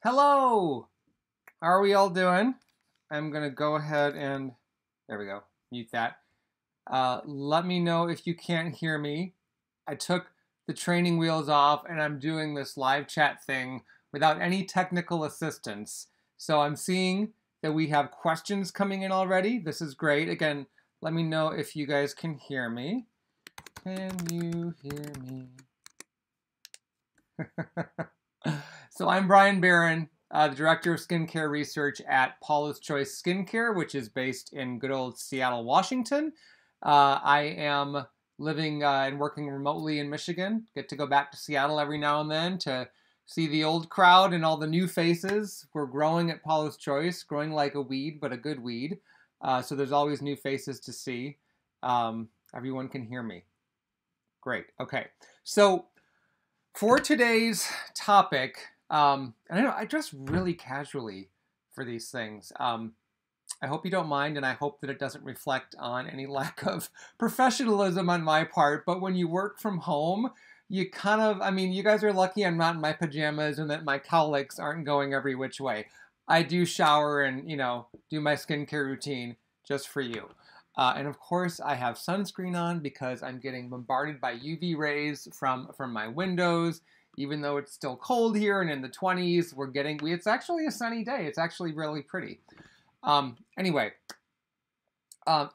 Hello! How are we all doing? I'm going to go ahead and, there we go, mute that. Let me know if you can't hear me. I took the training wheels off and I'm doing this live chat thing without any technical assistance. So I'm seeing that we have questions coming in already. This is great. Again, let me know if you guys can hear me. Can you hear me? So I'm Bryan, the Director of Skincare Research at Paula's Choice Skincare, which is based in good old Seattle, Washington. I am living and working remotely in Michigan. Get to go back to Seattle every now and then to see the old crowd and all the new faces. We're growing at Paula's Choice, growing like a weed, but a good weed. So there's always new faces to see. Everyone can hear me. Great. Okay. So for today's topic, and I know I dress really casually for these things. I hope you don't mind, and I hope that it doesn't reflect on any lack of professionalism on my part. But when you work from home, you kind of, you guys are lucky I'm not in my pajamas and that my cowlicks aren't going every which way. I do shower and, do my skincare routine just for you. And of course, I have sunscreen on because I'm getting bombarded by UV rays from my windows. Even though it's still cold here and in the 20s, it's actually a sunny day. It's actually really pretty. Anyway,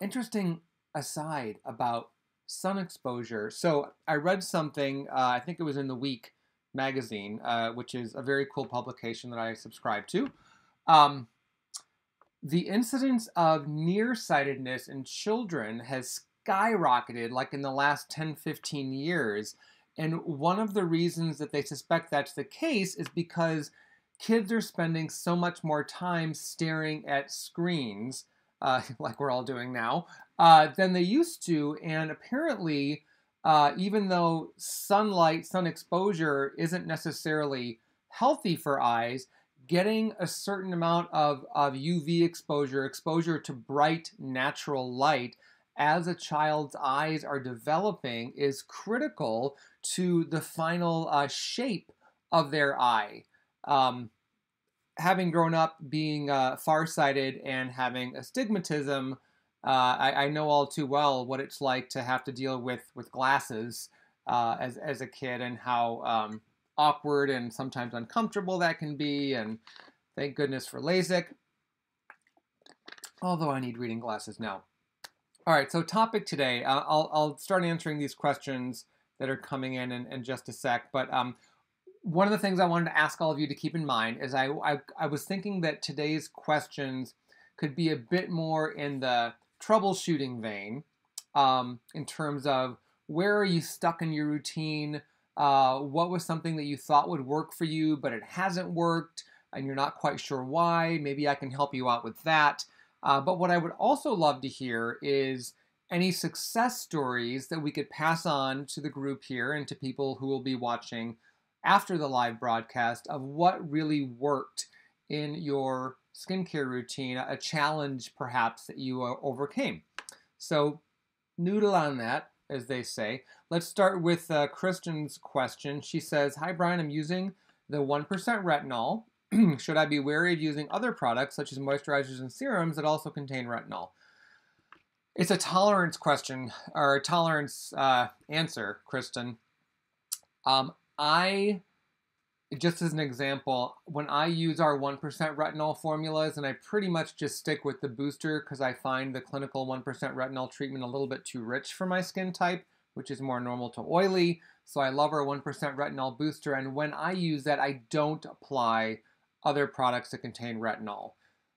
interesting aside about sun exposure. So I read something, I think it was in The Week magazine, which is a very cool publication that I subscribe to. The incidence of nearsightedness in children has skyrocketed like in the last 10, 15 years. And one of the reasons that they suspect that's the case is because kids are spending so much more time staring at screens, like we're all doing now, than they used to. And apparently, even though sun exposure isn't necessarily healthy for eyes, getting a certain amount of UV exposure to bright natural light as a child's eyes are developing is critical to the final shape of their eye. Having grown up being farsighted and having astigmatism, I know all too well what it's like to have to deal with glasses as a kid and how awkward and sometimes uncomfortable that can be, and thank goodness for LASIK, although I need reading glasses now. All right, so topic today, I'll start answering these questions that are coming in just a sec, but one of the things I wanted to ask all of you to keep in mind is I was thinking that today's questions could be a bit more in the troubleshooting vein, in terms of where are you stuck in your routine. What was something that you thought would work for you, but it hasn't worked, and you're not quite sure why? Maybe I can help you out with that. But what I would also love to hear is any success stories that we could pass on to the group here and to people who will be watching after the live broadcast of what really worked in your skincare routine, a challenge perhaps that you overcame. So noodle on that, as they say. Let's start with Kristen's question. She says, "Hi Bryan, I'm using the 1% retinol. Should I be wary of using other products such as moisturizers and serums that also contain retinol?" It's a tolerance question, or a tolerance answer, Kristen. Just as an example, when I use our 1% retinol formulas, and I pretty much just stick with the booster because I find the clinical 1% retinol treatment a little bit too rich for my skin type, which is more normal to oily. So I love our 1% retinol booster, and when I use that, I don't apply other products that contain retinol.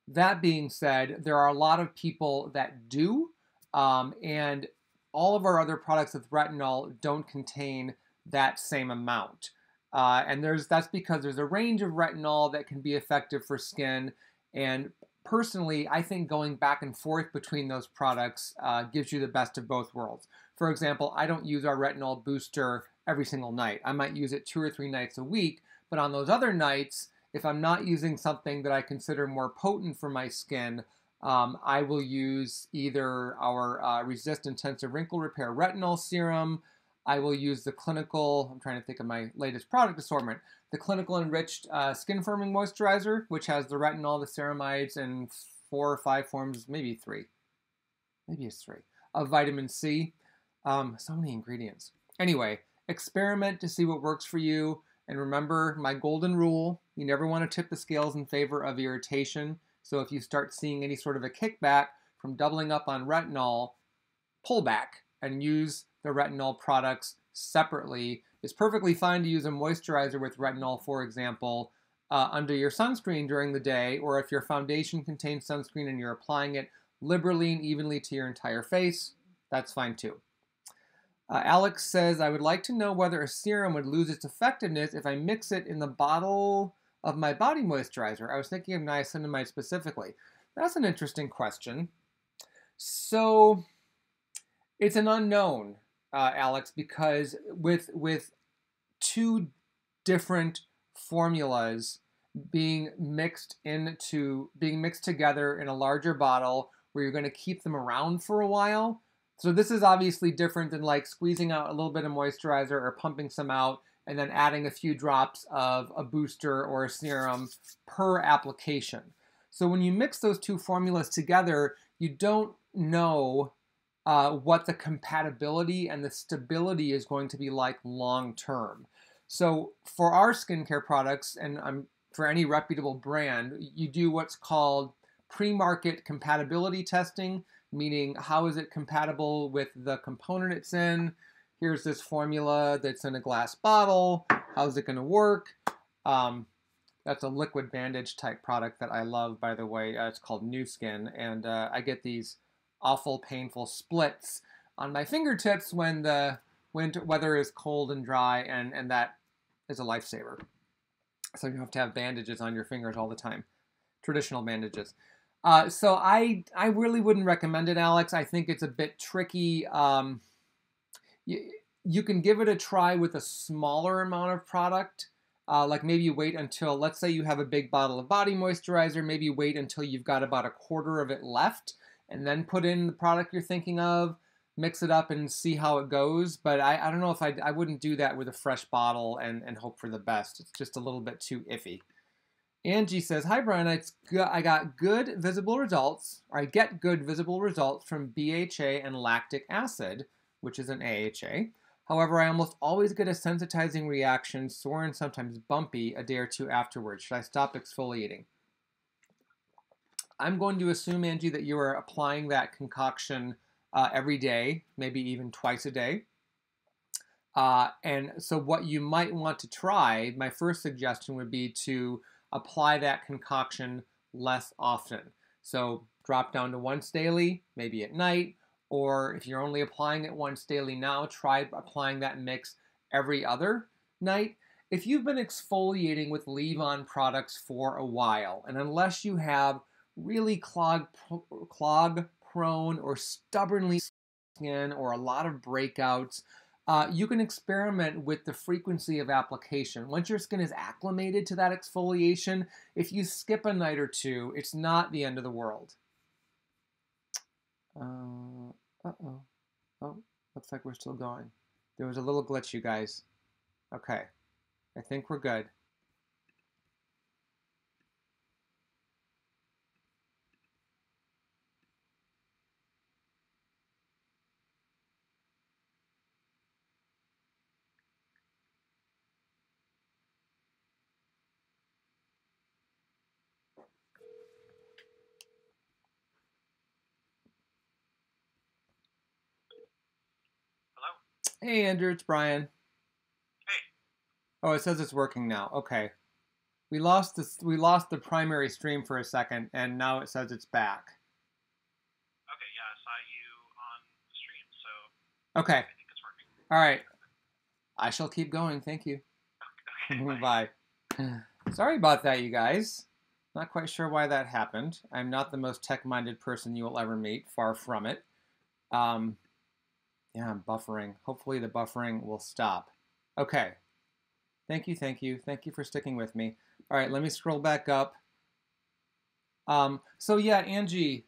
That being said, there are a lot of people that do, and all of our other products with retinol don't contain that same amount. And that's because there's a range of retinol that can be effective for skin. And personally, I think going back and forth between those products gives you the best of both worlds. For example, I don't use our retinol booster every single night. I might use it 2 or 3 nights a week, but on those other nights, if I'm not using something that I consider more potent for my skin, I will use either our Resist Intensive Wrinkle Repair Retinol Serum, I will use the clinical, I'm trying to think of my latest product assortment, the clinical enriched skin firming moisturizer, which has the retinol, the ceramides, and 4 or 5 forms, maybe 3, maybe it's 3, of vitamin C. So many ingredients. Anyway, experiment to see what works for you. And remember my golden rule, you never want to tip the scales in favor of irritation. So if you start seeing any sort of a kickback from doubling up on retinol, pull back and use the retinol products separately. It's perfectly fine to use a moisturizer with retinol, for example, under your sunscreen during the day, or if your foundation contains sunscreen and you're applying it liberally and evenly to your entire face, that's fine too. Alex says, I would like to know whether a serum would lose its effectiveness if I mix it in the bottle of my body moisturizer. I was thinking of niacinamide specifically. That's an interesting question. So it's an unknown, Alex, because with 2 different formulas being mixed together in a larger bottle where you're going to keep them around for a while. So this is obviously different than like squeezing out a little bit of moisturizer or pumping some out and then adding a few drops of a booster or a serum per application. So when you mix those 2 formulas together, you don't know what the compatibility and the stability is going to be like long term. So for our skincare products, and for any reputable brand, you do what's called pre-market compatibility testing, meaning how is it compatible with the component it's in? Here's this formula that's in a glass bottle. How's it going to work? That's a liquid bandage type product that I love, by the way. It's called New Skin, and I get these awful, painful splits on my fingertips when the weather is cold and dry, and that is a lifesaver. So you have to have bandages on your fingers all the time, traditional bandages. So I really wouldn't recommend it, Alex. I think it's a bit tricky. You can give it a try with a smaller amount of product. Like maybe you wait until, let's say you have a big bottle of body moisturizer, maybe you wait until you've got about a quarter of it left and then put in the product you're thinking of, mix it up and see how it goes. But I don't know if I wouldn't do that with a fresh bottle and hope for the best. It's just a little bit too iffy. Angie says, hi, Brian. I got good visible results, or I get good visible results from BHA and lactic acid, which is an AHA. However, I almost always get a sensitizing reaction, sore and sometimes bumpy, a day or 2 afterwards. Should I stop exfoliating? I'm going to assume, Angie, that you are applying that concoction every day, maybe even twice a day. And so what you might want to try, my first suggestion would be to apply that concoction less often. So drop down to once daily, maybe at night, or if you're only applying it once daily now, try applying that mix every other night. If you've been exfoliating with leave-on products for a while, and unless you have really clog-prone or stubbornly skin or a lot of breakouts, you can experiment with the frequency of application. Once your skin is acclimated to that exfoliation, if you skip a night or 2, it's not the end of the world. Uh-oh. Oh, looks like we're still going. There was a little glitch, you guys. Okay. I think we're good. Hey, Andrew, it's Brian. Hey. Oh, it says it's working now. Okay. We lost the primary stream for a second, and now it says it's back. Okay, yeah, I saw you on the stream, so okay. I think it's working. All right. I shall keep going. Thank you. Okay, bye. Sorry about that, you guys. Not quite sure why that happened. I'm not the most tech-minded person you will ever meet. Far from it. Yeah, I'm buffering. Hopefully the buffering will stop. Okay. Thank you, thank you. Thank you for sticking with me. All right, let me scroll back up. So yeah, Angie,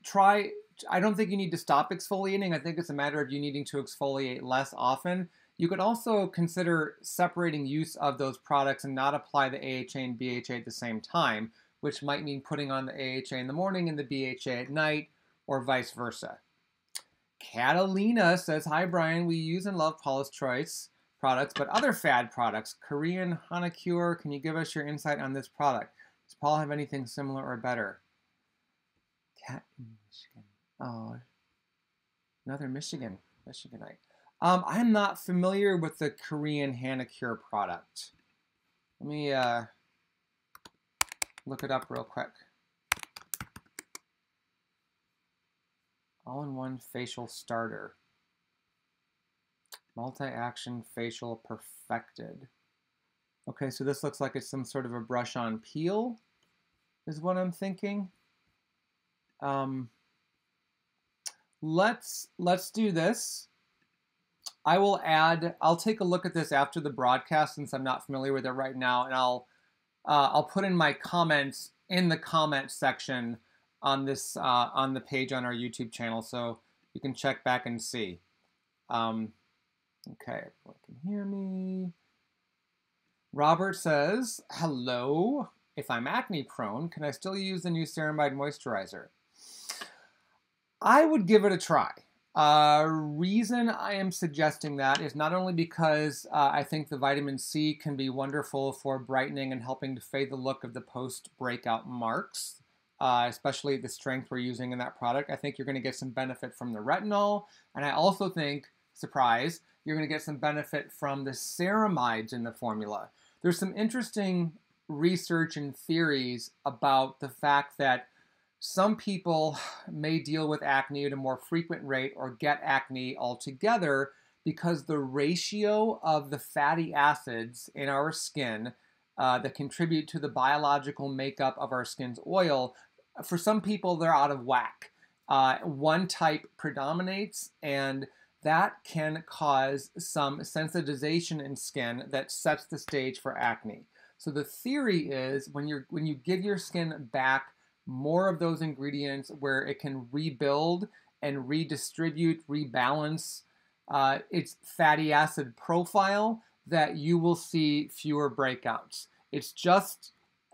try I don't think you need to stop exfoliating. I think it's a matter of you needing to exfoliate less often. You could also consider separating use of those products and not apply the AHA and BHA at the same time, which might mean putting on the AHA in the morning and the BHA at night, or vice versa. Catalina says, hi, Brian. We use and love Paula's Choice products, but other fad products, Korean Hanacure, can you give us your insight on this product? Does Paula have anything similar or better? Cat in Michigan. Oh, another Michiganite. I am not familiar with the Korean Hanacure product. Let me look it up real quick. All-in-one facial starter. Multi-action facial perfected. Okay, so this looks like it's some sort of a brush-on peel, is what I'm thinking. Let's do this. I'll take a look at this after the broadcast since I'm not familiar with it right now, and I'll put in my comments in the comment section on this on the page on our YouTube channel, so you can check back and see. Okay, everyone can hear me. Robert says, hello. If I'm acne prone, can I still use the new ceramide moisturizer? I would give it a try. Reason I am suggesting that is not only because I think the vitamin C can be wonderful for brightening and helping to fade the look of the post-breakout marks, especially the strength we're using in that product. I think you're going to get some benefit from the retinol, and I also think, surprise, you're going to get some benefit from the ceramides in the formula. There's some interesting research and theories about the fact that some people may deal with acne at a more frequent rate or get acne altogether because the ratio of the fatty acids in our skin that contribute to the biological makeup of our skin's oil, for some people they're out of whack. One type predominates, and that can cause some sensitization in skin that sets the stage for acne. So the theory is when you give your skin back more of those ingredients where it can rebuild and redistribute, rebalance its fatty acid profile, that you will see fewer breakouts. It's just,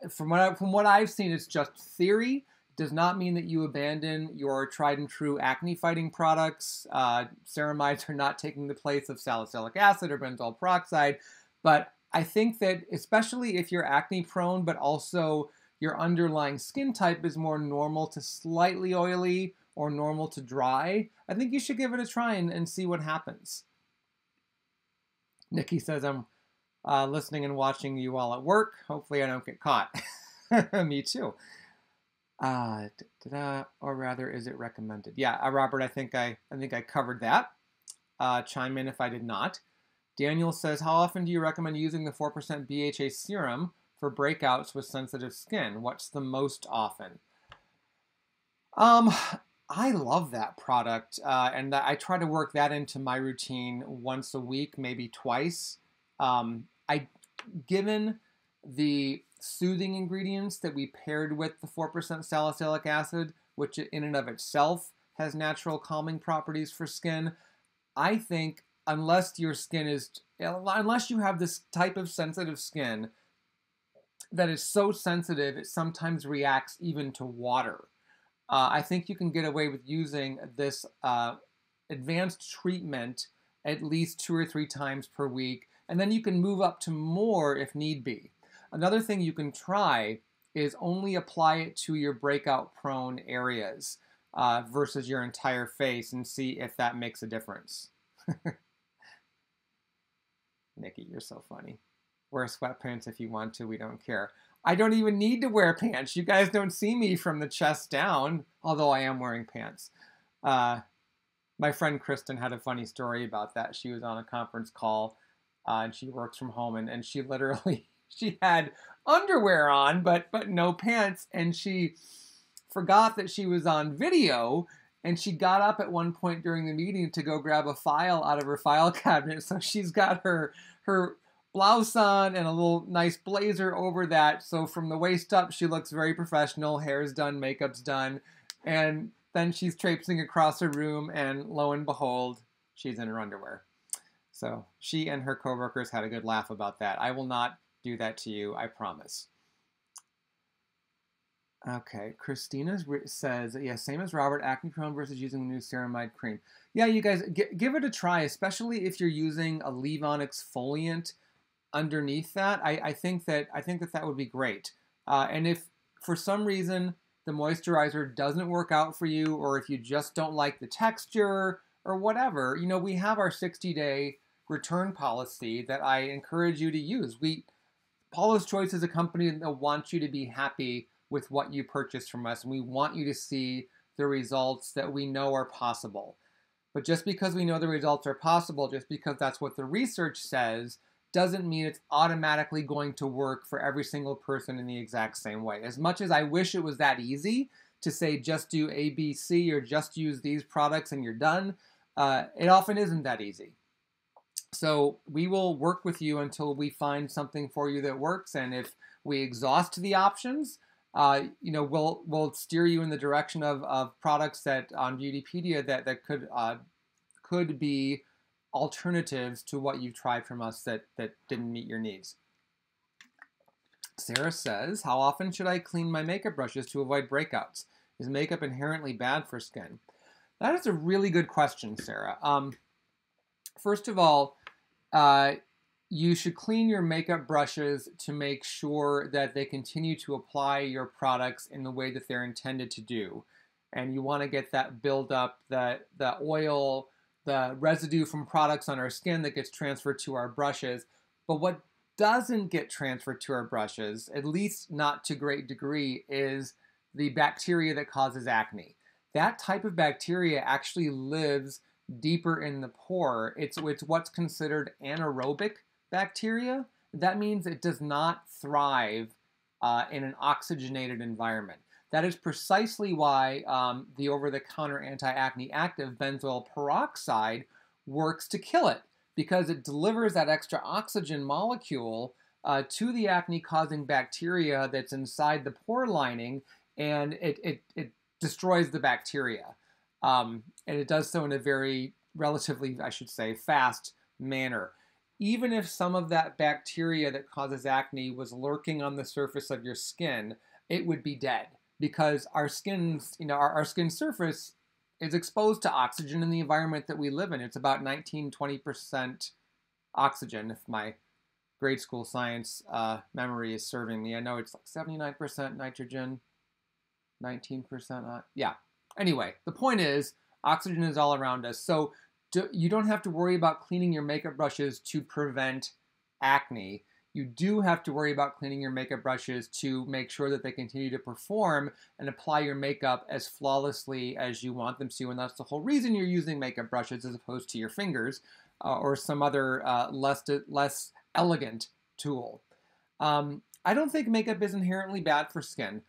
from what I've seen, it's just theory. Does not mean that you abandon your tried and true acne fighting products. Ceramides are not taking the place of salicylic acid or benzoyl peroxide, but I think that especially if you're acne prone, but also your underlying skin type is more normal to slightly oily or normal to dry, I think you should give it a try and see what happens. Nikki says, I'm listening and watching you all at work. Hopefully I don't get caught. Me too. Or rather, is it recommended? Yeah, Robert, I think I covered that. Chime in if I did not. Daniel says, how often do you recommend using the 4% BHA serum for breakouts with sensitive skin? What's the most often? I love that product, and I try to work that into my routine once a week, maybe twice. Given the soothing ingredients that we paired with the 4% salicylic acid, which in and of itself has natural calming properties for skin, I think unless you have this type of sensitive skin that is so sensitive it sometimes reacts even to water, I think you can get away with using this advanced treatment at least 2 or 3 times per week, and then you can move up to more if need be. Another thing you can try is only apply it to your breakout prone areas versus your entire face and see if that makes a difference. Nikki, you're so funny. Wear sweatpants if you want to, we don't care. I don't even need to wear pants. You guys don't see me from the chest down, although I am wearing pants. My friend Kristen had a funny story about that. She was on a conference call and she works from home, and she literally, she had underwear on, but no pants, and she forgot that she was on video, and she got up at one point during the meeting to go grab a file out of her file cabinet, so she's got her blouse on and a little nice blazer over that, so from the waist up she looks very professional, hair's done, makeup's done, and then she's traipsing across her room, and lo and behold, she's in her underwear. So she and her coworkers had a good laugh about that. I will not do that to you, I promise. Okay, Christina says, yeah, same as Robert, acne prone versus using the new ceramide cream. Yeah, you guys, give it a try, especially if you're using a leave-on exfoliant underneath that. I think that would be great. And if for some reason the moisturizer doesn't work out for you, or if you just don't like the texture or whatever, you know, we have our 60-day return policy that I encourage you to use. Paula's Choice is a company that wants you to be happy with what you purchase from us, and we want you to see the results that we know are possible. But just because we know the results are possible, just because that's what the research says, doesn't mean it's automatically going to work for every single person in the exact same way. As much as I wish it was that easy to say just do A, B, C, or just use these products and you're done, it often isn't that easy. So we will work with you until we find something for you that works, and if we exhaust the options, you know, we'll steer you in the direction of products that on Beautypedia that could be alternatives to what you've tried from us that didn't meet your needs. Sarah says, how often should I clean my makeup brushes to avoid breakouts? Is makeup inherently bad for skin? That is a really good question, Sarah. First of all, you should clean your makeup brushes to make sure that they continue to apply your products in the way that they're intended to do. And you want to get that buildup, the oil, the residue from products on our skin that gets transferred to our brushes. But what doesn't get transferred to our brushes, at least not to great degree, is the bacteria that causes acne. That type of bacteria actually lives deeper in the pore. It's what's considered anaerobic bacteria. That means it does not thrive in an oxygenated environment. That is precisely why the over-the-counter anti-acne active benzoyl peroxide works to kill it, because it delivers that extra oxygen molecule to the acne-causing bacteria that's inside the pore lining, and it destroys the bacteria. And it does so in a very relatively, I should say, fast manner. Even if some of that bacteria that causes acne was lurking on the surface of your skin, it would be dead, because our skin's, you know, our skin surface is exposed to oxygen in the environment that we live in. It's about 19-20% oxygen, if my grade school science memory is serving me. I know it's like 79% nitrogen, 19%. Yeah. Anyway, the point is, oxygen is all around us. So you don't have to worry about cleaning your makeup brushes to prevent acne. You do have to worry about cleaning your makeup brushes to make sure that they continue to perform and apply your makeup as flawlessly as you want them to. And that's the whole reason you're using makeup brushes as opposed to your fingers or some other less elegant tool. I don't think makeup is inherently bad for skin.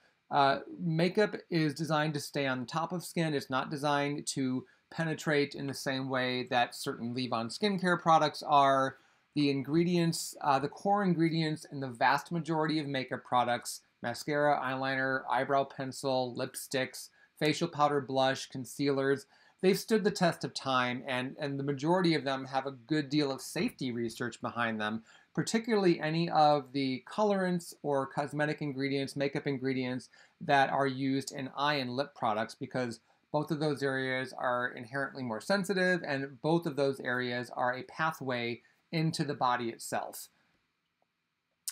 Makeup is designed to stay on top of skin. It's not designed to penetrate in the same way that certain leave-on skincare products are. The ingredients, the core ingredients in the vast majority of makeup products, mascara, eyeliner, eyebrow pencil, lipsticks, facial powder, blush, concealers, they've stood the test of time, and the majority of them have a good deal of safety research behind them, particularly any of the colorants or cosmetic ingredients, makeup ingredients that are used in eye and lip products, because both of those areas are inherently more sensitive, and both of those areas are a pathway into the body itself.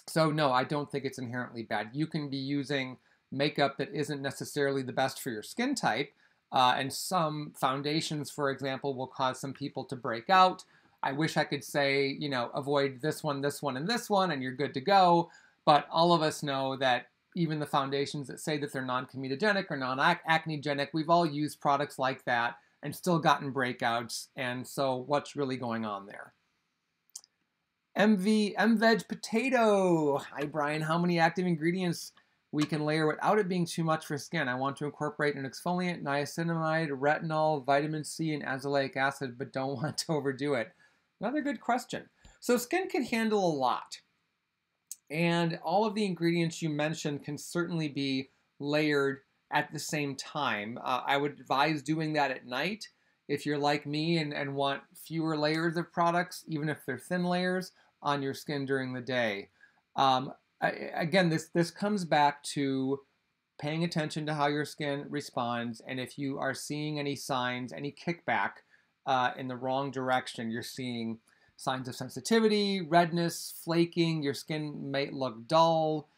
So no, I don't think it's inherently bad. You can be using makeup that isn't necessarily the best for your skin type, and some foundations, for example, will cause some people to break out. I wish I could say, you know, avoid this one, and this one, and you're good to go. But all of us know that even the foundations that say that they're non-comedogenic or non-acnegenic, we've all used products like that and still gotten breakouts. And so what's really going on there? MVeg Potato. Hi, Brian. How many active ingredients we can layer without it being too much for skin? I want to incorporate an exfoliant, niacinamide, retinol, vitamin C, and azelaic acid, but don't want to overdo it. Another good question. So skin can handle a lot. And all of the ingredients you mentioned can certainly be layered at the same time. I would advise doing that at night if you're like me and want fewer layers of products, even if they're thin layers, on your skin during the day. Again, this comes back to paying attention to how your skin responds, and if you are seeing any signs, any kickback in the wrong direction, you're seeing signs of sensitivity, redness, flaking, your skin may look dull.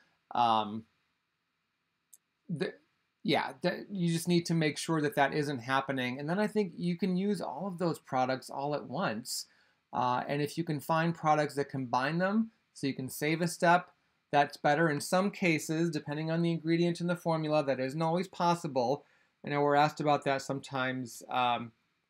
You just need to make sure that that isn't happening. And then I think you can use all of those products all at once. And if you can find products that combine them so you can save a step, that's better. In some cases, depending on the ingredient in the formula, that isn't always possible. I know we're asked about that sometimes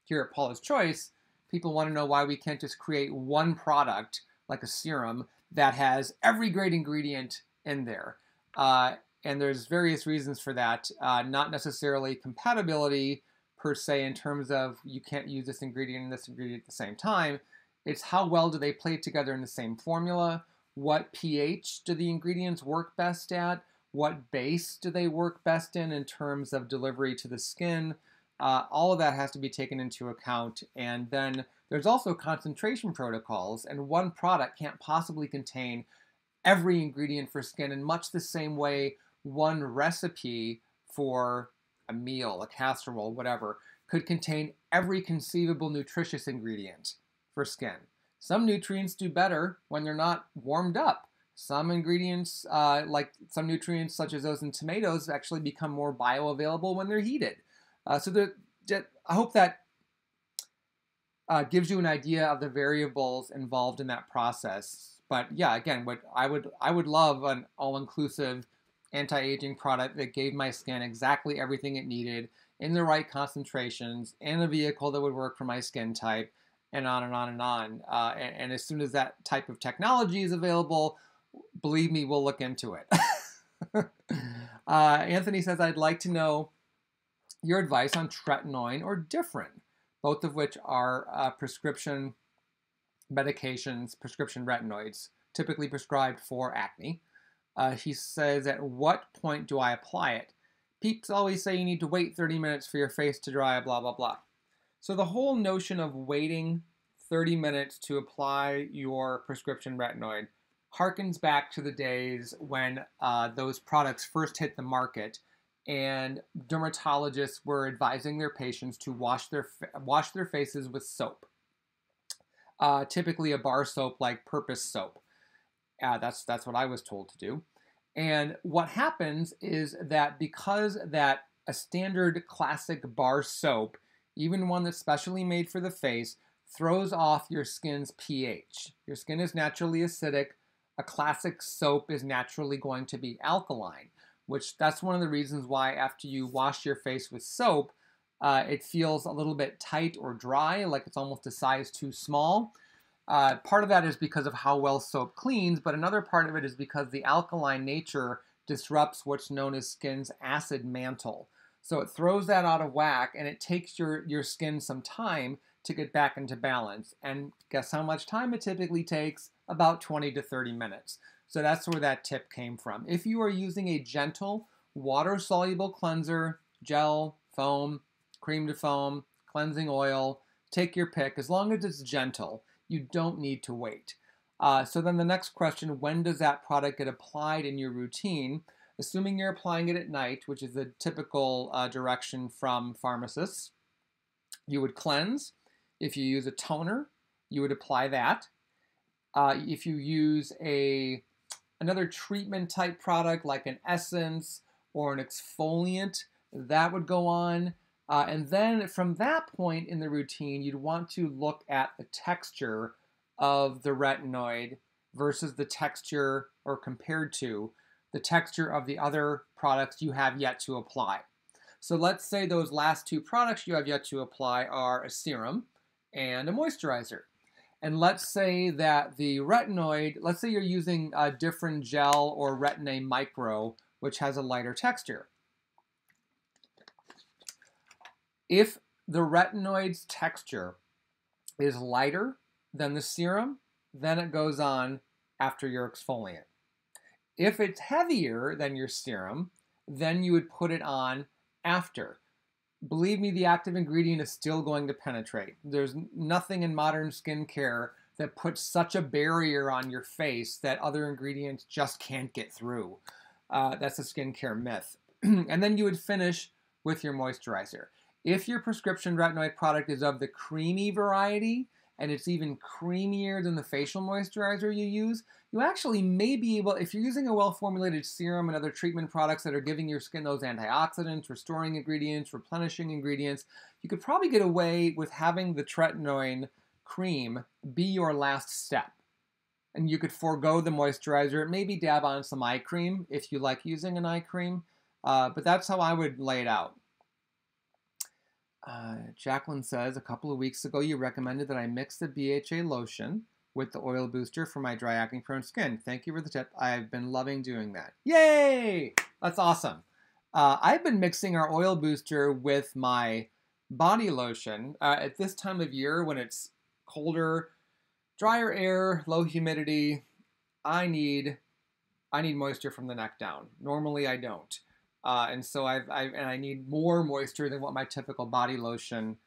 here at Paula's Choice. People want to know why we can't just create one product, like a serum, that has every great ingredient in there. And there's various reasons for that, not necessarily compatibility per se in terms of you can't use this ingredient and this ingredient at the same time. It's how well do they play together in the same formula? What pH do the ingredients work best at? What base do they work best in terms of delivery to the skin? All of that has to be taken into account. And then there's also concentration protocols, and one product can't possibly contain every ingredient for skin in much the same way one recipe for a meal, a casserole, whatever, could contain every conceivable nutritious ingredient for skin. Some nutrients do better when they're not warmed up. Some ingredients, like some nutrients such as those in tomatoes, actually become more bioavailable when they're heated. I hope that gives you an idea of the variables involved in that process. But yeah, again, what I would love an all-inclusive anti-aging product that gave my skin exactly everything it needed in the right concentrations, in a vehicle that would work for my skin type, and on and on and on. And as soon as that type of technology is available, believe me, we'll look into it. Anthony says, I'd like to know your advice on tretinoin or Differin, both of which are prescription medications, prescription retinoids, typically prescribed for acne. He says, at what point do I apply it? Peeps always say you need to wait 30 minutes for your face to dry, blah, blah, blah. So the whole notion of waiting 30 minutes to apply your prescription retinoid harkens back to the days when those products first hit the market and dermatologists were advising their patients to wash their faces with soap. Typically a bar soap like Purpose soap. That's what I was told to do. And what happens is that because that a standard classic bar soap, even one that's specially made for the face, throws off your skin's pH. Your skin is naturally acidic. A classic soap is naturally going to be alkaline, which that's one of the reasons why after you wash your face with soap, it feels a little bit tight or dry, like it's almost a size too small. Part of that is because of how well soap cleans, but another part of it is because the alkaline nature disrupts what's known as skin's acid mantle. So it throws that out of whack, and it takes your skin some time to get back into balance. And guess how much time it typically takes? About 20 to 30 minutes. So that's where that tip came from. If you are using a gentle, water-soluble cleanser, gel, foam, cream to foam, cleansing oil, take your pick. As long as it's gentle, you don't need to wait. So then the next question, when does that product get applied in your routine? Assuming you're applying it at night, which is the typical direction from pharmacists, you would cleanse. If you use a toner, you would apply that. If you use another treatment type product like an essence or an exfoliant, that would go on. And then from that point in the routine, you'd want to look at the texture of the retinoid versus the texture, or compared to the texture of the other products you have yet to apply. So let's say those last two products you have yet to apply are a serum and a moisturizer. And let's say that the retinoid, let's say you're using a Differin gel or Retin-A micro, which has a lighter texture. If the retinoid's texture is lighter than the serum, then it goes on after your exfoliant. If it's heavier than your serum, then you would put it on after. Believe me, the active ingredient is still going to penetrate. There's nothing in modern skincare that puts such a barrier on your face that other ingredients just can't get through. That's a skincare myth. And then you would finish with your moisturizer. If your prescription retinoid product is of the creamy variety, and it's even creamier than the facial moisturizer you use, you actually may be able, if you're using a well-formulated serum and other treatment products that are giving your skin those antioxidants, restoring ingredients, replenishing ingredients, you could probably get away with having the tretinoin cream be your last step. And you could forego the moisturizer, maybe dab on some eye cream if you like using an eye cream, but that's how I would lay it out. Jacqueline says, a couple of weeks ago you recommended that I mix the BHA lotion with the oil booster for my dry acne prone skin. Thank you for the tip. I've been loving doing that. Yay! That's awesome. I've been mixing our oil booster with my body lotion. At this time of year when it's colder, drier air, low humidity, I need moisture from the neck down. Normally I don't. And so I need more moisture than what my typical body lotion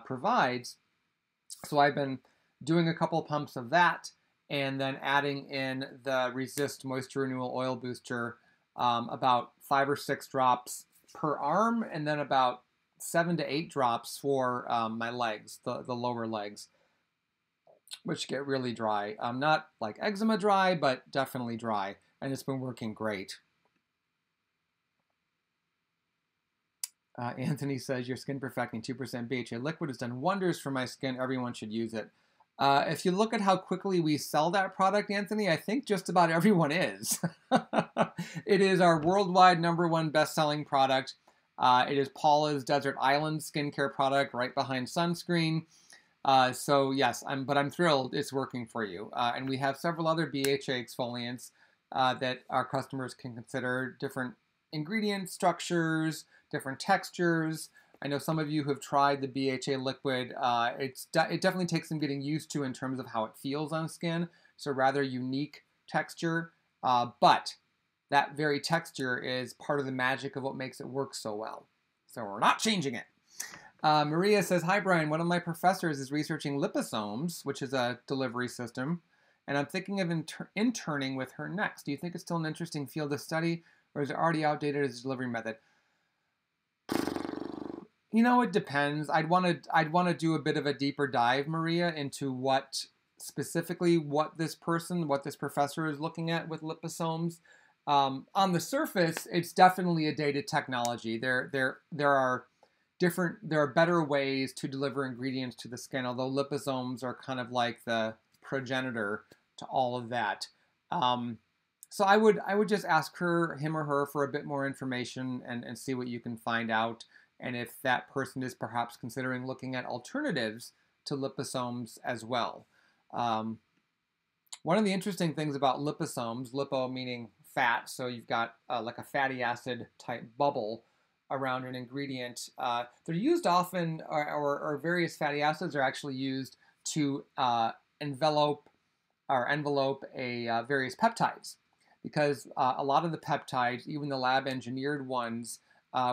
provides. So I've been doing a couple pumps of that and then adding in the Resist Moisture Renewal Oil Booster, about 5 or 6 drops per arm, and then about 7 to 8 drops for my legs, the lower legs, which get really dry. Not like eczema dry, but definitely dry, and it's been working great. Anthony says, your skin perfecting 2% BHA liquid has done wonders for my skin. Everyone should use it. If you look at how quickly we sell that product, Anthony, I think just about everyone is. It is our worldwide #1 best-selling product. It is Paula's Desert Island skincare product right behind sunscreen. So yes, I'm thrilled it's working for you. And we have several other BHA exfoliants that our customers can consider, different ingredient structures, different textures. I know some of you have tried the BHA liquid. It definitely takes some getting used to in terms of how it feels on skin. So rather unique texture, but that very texture is part of the magic of what makes it work so well. So we're not changing it. Maria says, hi Brian, one of my professors is researching liposomes, which is a delivery system, and I'm thinking of interning with her next. Do you think it's still an interesting field to study, or is it already outdated as a delivery method? You know, it depends. I'd want to do a bit of a deeper dive, Maria, into what specifically what this professor is looking at with liposomes. On the surface, it's definitely a dated technology. There are better ways to deliver ingredients to the skin, although liposomes are kind of like the progenitor to all of that. So I would just ask him or her for a bit more information and see what you can find out. And if that person is perhaps considering looking at alternatives to liposomes as well. One of the interesting things about liposomes, lipo meaning fat, so you've got like a fatty acid type bubble around an ingredient. They're used often, or various fatty acids are actually used to envelope various peptides. Because a lot of the peptides, even the lab engineered ones,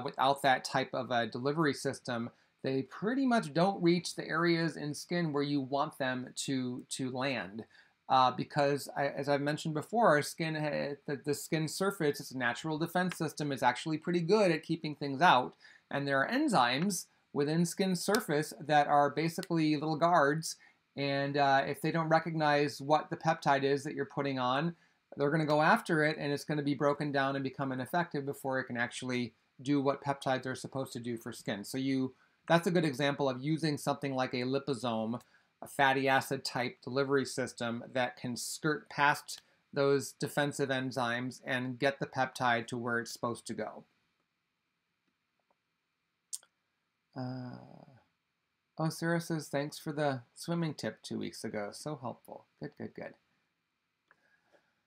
without that type of a delivery system, they pretty much don't reach the areas in skin where you want them to land. Because, as I've mentioned before, our skin, the skin surface, its natural defense system is actually pretty good at keeping things out. And there are enzymes within skin surface that are basically little guards. And if they don't recognize what the peptide is that you're putting on, they're going to go after it, and it's going to be broken down and become ineffective before it can actually do what peptides are supposed to do for skin. So that's a good example of using something like a liposome, a fatty acid type delivery system that can skirt past those defensive enzymes and get the peptide to where it's supposed to go. Sarah says, thanks for the swimming tip 2 weeks ago. So helpful. Good.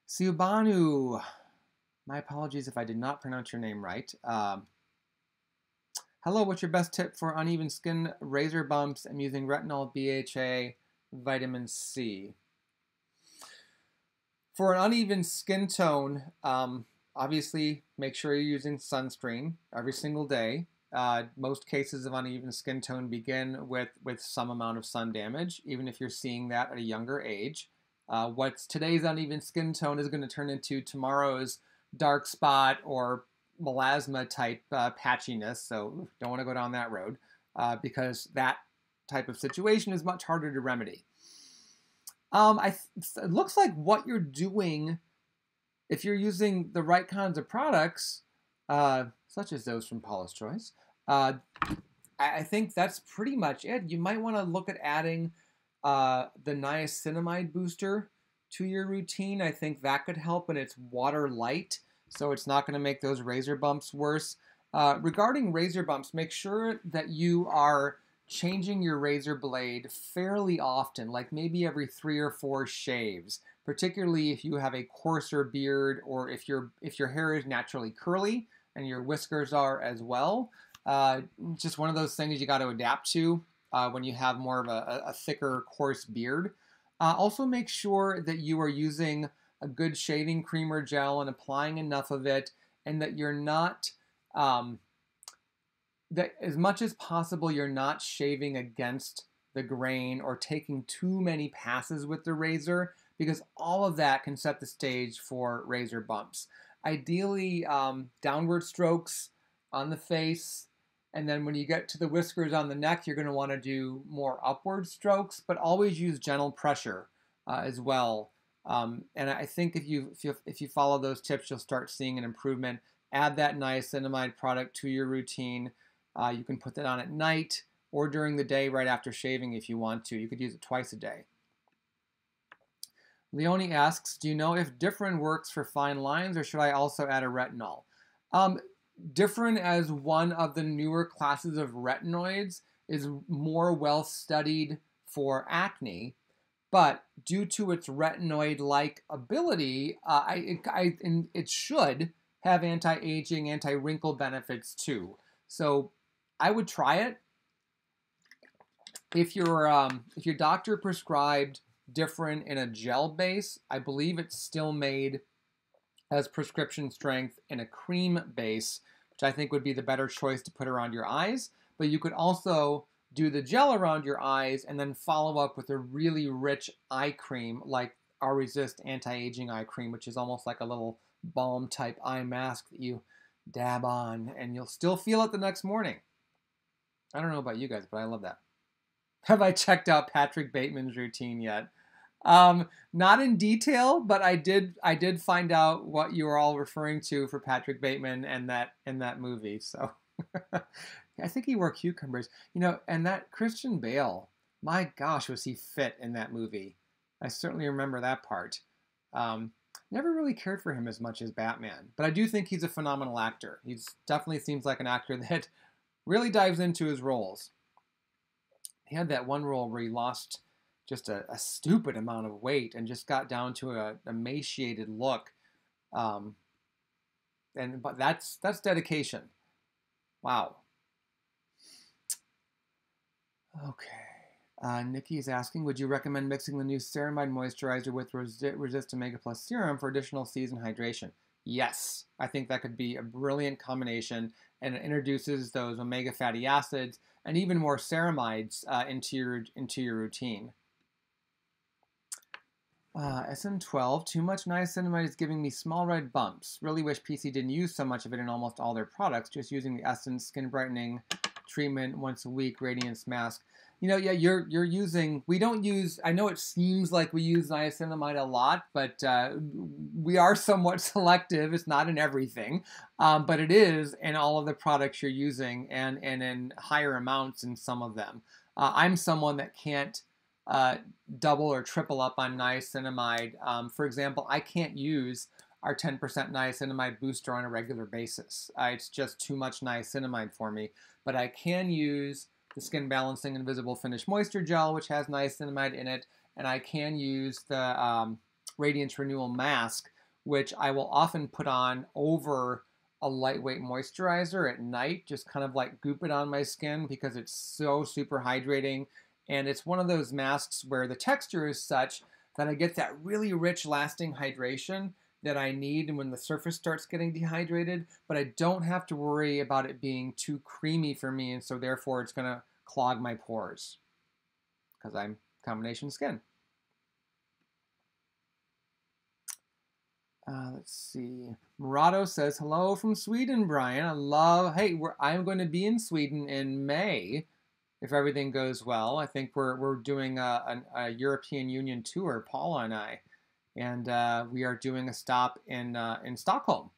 Siubanu, my apologies if I did not pronounce your name right. Hello, what's your best tip for uneven skin, razor bumps? I'm using retinol, BHA, vitamin C. For an uneven skin tone, obviously, make sure you're using sunscreen every single day. Most cases of uneven skin tone begin with some amount of sun damage, even if you're seeing that at a younger age. What's today's uneven skin tone is going to turn into tomorrow's dark spot or melasma type patchiness. So don't want to go down that road because that type of situation is much harder to remedy. It looks like what you're doing, if you're using the right kinds of products, such as those from Paula's Choice, I think that's pretty much it. You might want to look at adding the niacinamide booster to your routine. I think that could help, and it's water light, so it's not going to make those razor bumps worse. Regarding razor bumps, make sure that you are changing your razor blade fairly often, like maybe every 3 or 4 shaves, particularly if you have a coarser beard or if your hair is naturally curly and your whiskers are as well. Just one of those things you got to adapt to when you have more of a thicker, coarse beard. Also make sure that you are using a good shaving cream or gel and applying enough of it, and that you're not that as much as possible, you're not shaving against the grain or taking too many passes with the razor, because all of that can set the stage for razor bumps. Ideally, downward strokes on the face, and then when you get to the whiskers on the neck, you're going to want to do more upward strokes, but always use gentle pressure as well. And I think if you follow those tips, you'll start seeing an improvement. Add that niacinamide product to your routine. You can put that on at night or during the day right after shaving if you want to. You could use it twice a day. Leonie asks, do you know if Differin works for fine lines, or should I also add a retinol? Differin, as one of the newer classes of retinoids, is more well studied for acne, but due to its retinoid-like ability, it should have anti-aging, anti-wrinkle benefits too. So I would try it. If your doctor prescribed Differin in a gel base, I believe it's still made as prescription strength in a cream base, which I think would be the better choice to put around your eyes. But you could also do the gel around your eyes and then follow up with a really rich eye cream like our Resist Anti-Aging Eye Cream, which is almost like a little balm type eye mask that you dab on and you'll still feel it the next morning. I don't know about you guys, but I love that. Have I checked out Patrick Bateman's routine yet? Not in detail, but I did find out what you were all referring to for Patrick Bateman and that movie. So I think he wore cucumbers, and that Christian Bale, my gosh, was he fit in that movie. I certainly remember that part. Never really cared for him as much as Batman, but I do think he's a phenomenal actor. He definitely seems like an actor that really dives into his roles. He had that one role where he lost just a stupid amount of weight and just got down to a emaciated look. But that's dedication. Wow. Okay. Nikki is asking, would you recommend mixing the new ceramide moisturizer with Resist Omega Plus serum for additional season hydration? Yes, I think that could be a brilliant combination, and it introduces those omega fatty acids and even more ceramides into your routine. SM12, too much niacinamide is giving me small red bumps. Really wish PC didn't use so much of it in almost all their products, just using the Essence Skin Brightening Treatment once a week, Radiance Mask. Yeah, you're using, we don't use, I know it seems like we use niacinamide a lot, but we are somewhat selective. It's not in everything, but it is in all of the products you're using, and in higher amounts in some of them. I'm someone that can't double or triple up on niacinamide. For example, I can't use our 10% niacinamide booster on a regular basis. It's just too much niacinamide for me, but I can use the Skin Balancing Invisible Finish Moisture Gel, which has niacinamide in it, and I can use the Radiance Renewal Mask, which I will often put on over a lightweight moisturizer at night, just kind of like goop it on my skin because it's so super hydrating. And it's one of those masks where the texture is such that I get that really rich, lasting hydration that I need when the surface starts getting dehydrated, but I don't have to worry about it being too creamy for me, and so therefore it's going to clog my pores because I'm combination skin. Let's see. Murado says, hello from Sweden, Bryan. I'm going to be in Sweden in May if everything goes well. I think we're doing a European Union tour, Paula and I, and we are doing a stop in Stockholm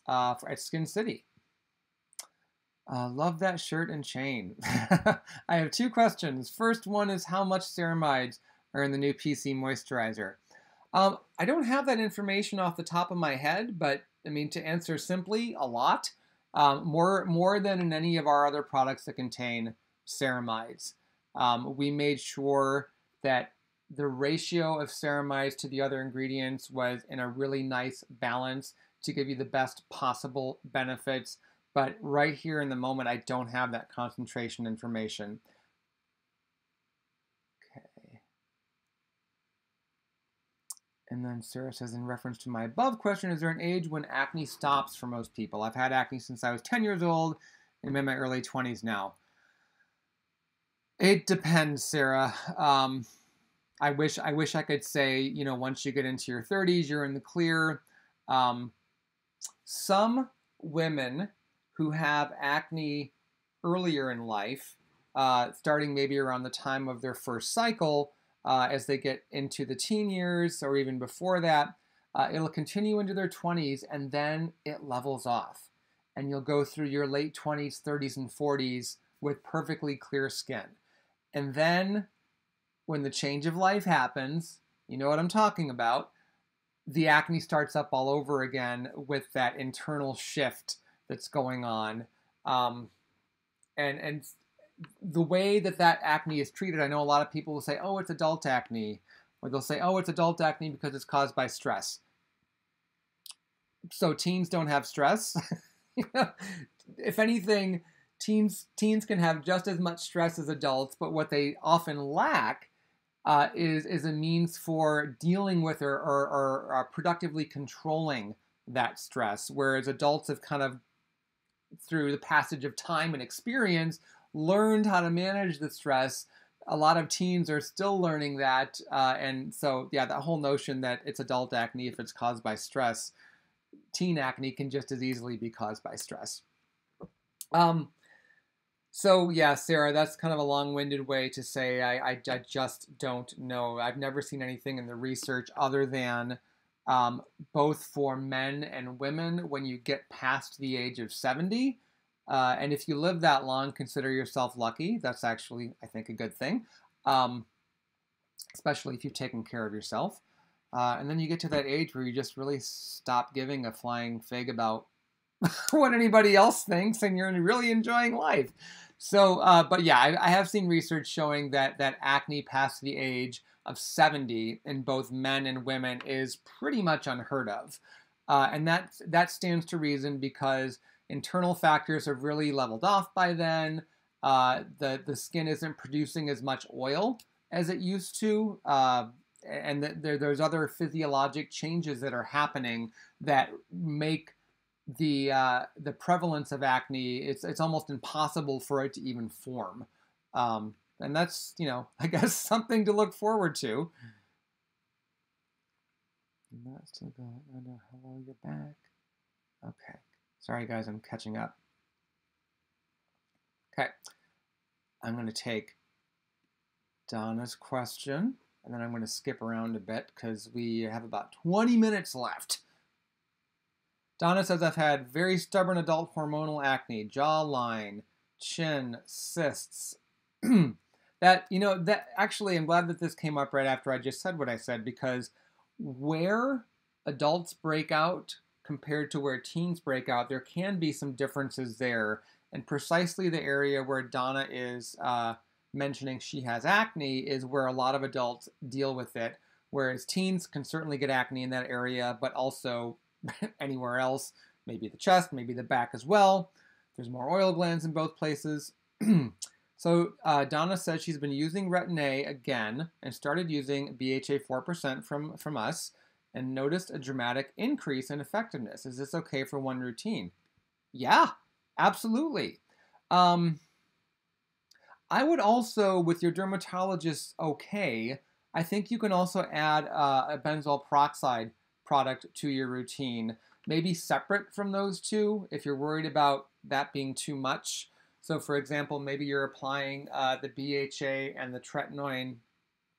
at Skin City. Love that shirt and chain. I have two questions. First one is how much ceramides are in the new PC moisturizer? I don't have that information off the top of my head, but I mean, to answer simply, a lot. More than in any of our other products that contain ceramides. We made sure that the ratio of ceramides to the other ingredients was in a really nice balance to give you the best possible benefits. But right here in the moment, I don't have that concentration information. Okay. And then Sarah says, in reference to my above question, is there an age when acne stops for most people? I've had acne since I was 10 years old and I'm in my early 20s now. It depends, Sarah. I wish I could say, you know, once you get into your 30s, you're in the clear. Some women who have acne earlier in life, starting maybe around the time of their first cycle, as they get into the teen years or even before that, it'll continue into their 20s and then it levels off. And you'll go through your late 20s, 30s, and 40s with perfectly clear skin. And then when the change of life happens, you know what I'm talking about, the acne starts up all over again with that internal shift that's going on. And the way that acne is treated, I know a lot of people will say, oh, it's adult acne. Or they'll say, oh, it's adult acne because it's caused by stress. So teens don't have stress. If anything, teens can have just as much stress as adults, but what they often lack is a means for dealing with or productively controlling that stress, whereas adults have kind of, through the passage of time and experience, learned how to manage the stress. A lot of teens are still learning that, and so yeah, that whole notion that it's adult acne if it's caused by stress, teen acne can just as easily be caused by stress. So yeah, Sarah, that's kind of a long-winded way to say I just don't know. I've never seen anything in the research other than both for men and women when you get past the age of 70. And if you live that long, consider yourself lucky. That's actually, I think, a good thing, especially if you've taken care of yourself. And then you get to that age where you just really stop giving a flying fig about what anybody else thinks, and you're really enjoying life. So, but yeah, I have seen research showing that acne past the age of 70 in both men and women is pretty much unheard of. And that stands to reason because internal factors have really leveled off by then. The skin isn't producing as much oil as it used to. And there's other physiologic changes that are happening that make the prevalence of acne, it's almost impossible for it to even form. And that's, you know, I guess something to look forward to. Not still going. Oh no, hello, you're back. Okay. Sorry guys, I'm catching up. Okay. I'm going to take Donna's question, and then I'm going to skip around a bit because we have about 20 minutes left. Donna says, I've had very stubborn adult hormonal acne, jawline, chin, cysts. That actually, I'm glad that this came up right after I just said what I said, because where adults break out compared to where teens break out, there can be some differences there. And precisely the area where Donna is mentioning she has acne is where a lot of adults deal with it, whereas teens can certainly get acne in that area, but also anywhere else, maybe the chest, maybe the back as well. There's more oil glands in both places. So Donna says she's been using Retin-A again and started using BHA 4% from us. and noticed a dramatic increase in effectiveness. Is this okay for one routine? Yeah, absolutely. Um, I would also, with your dermatologist, okay, I think you can also add a benzoyl peroxide product to your routine, maybe separate from those two if you're worried about that being too much. So, for example, maybe you're applying the BHA and the tretinoin,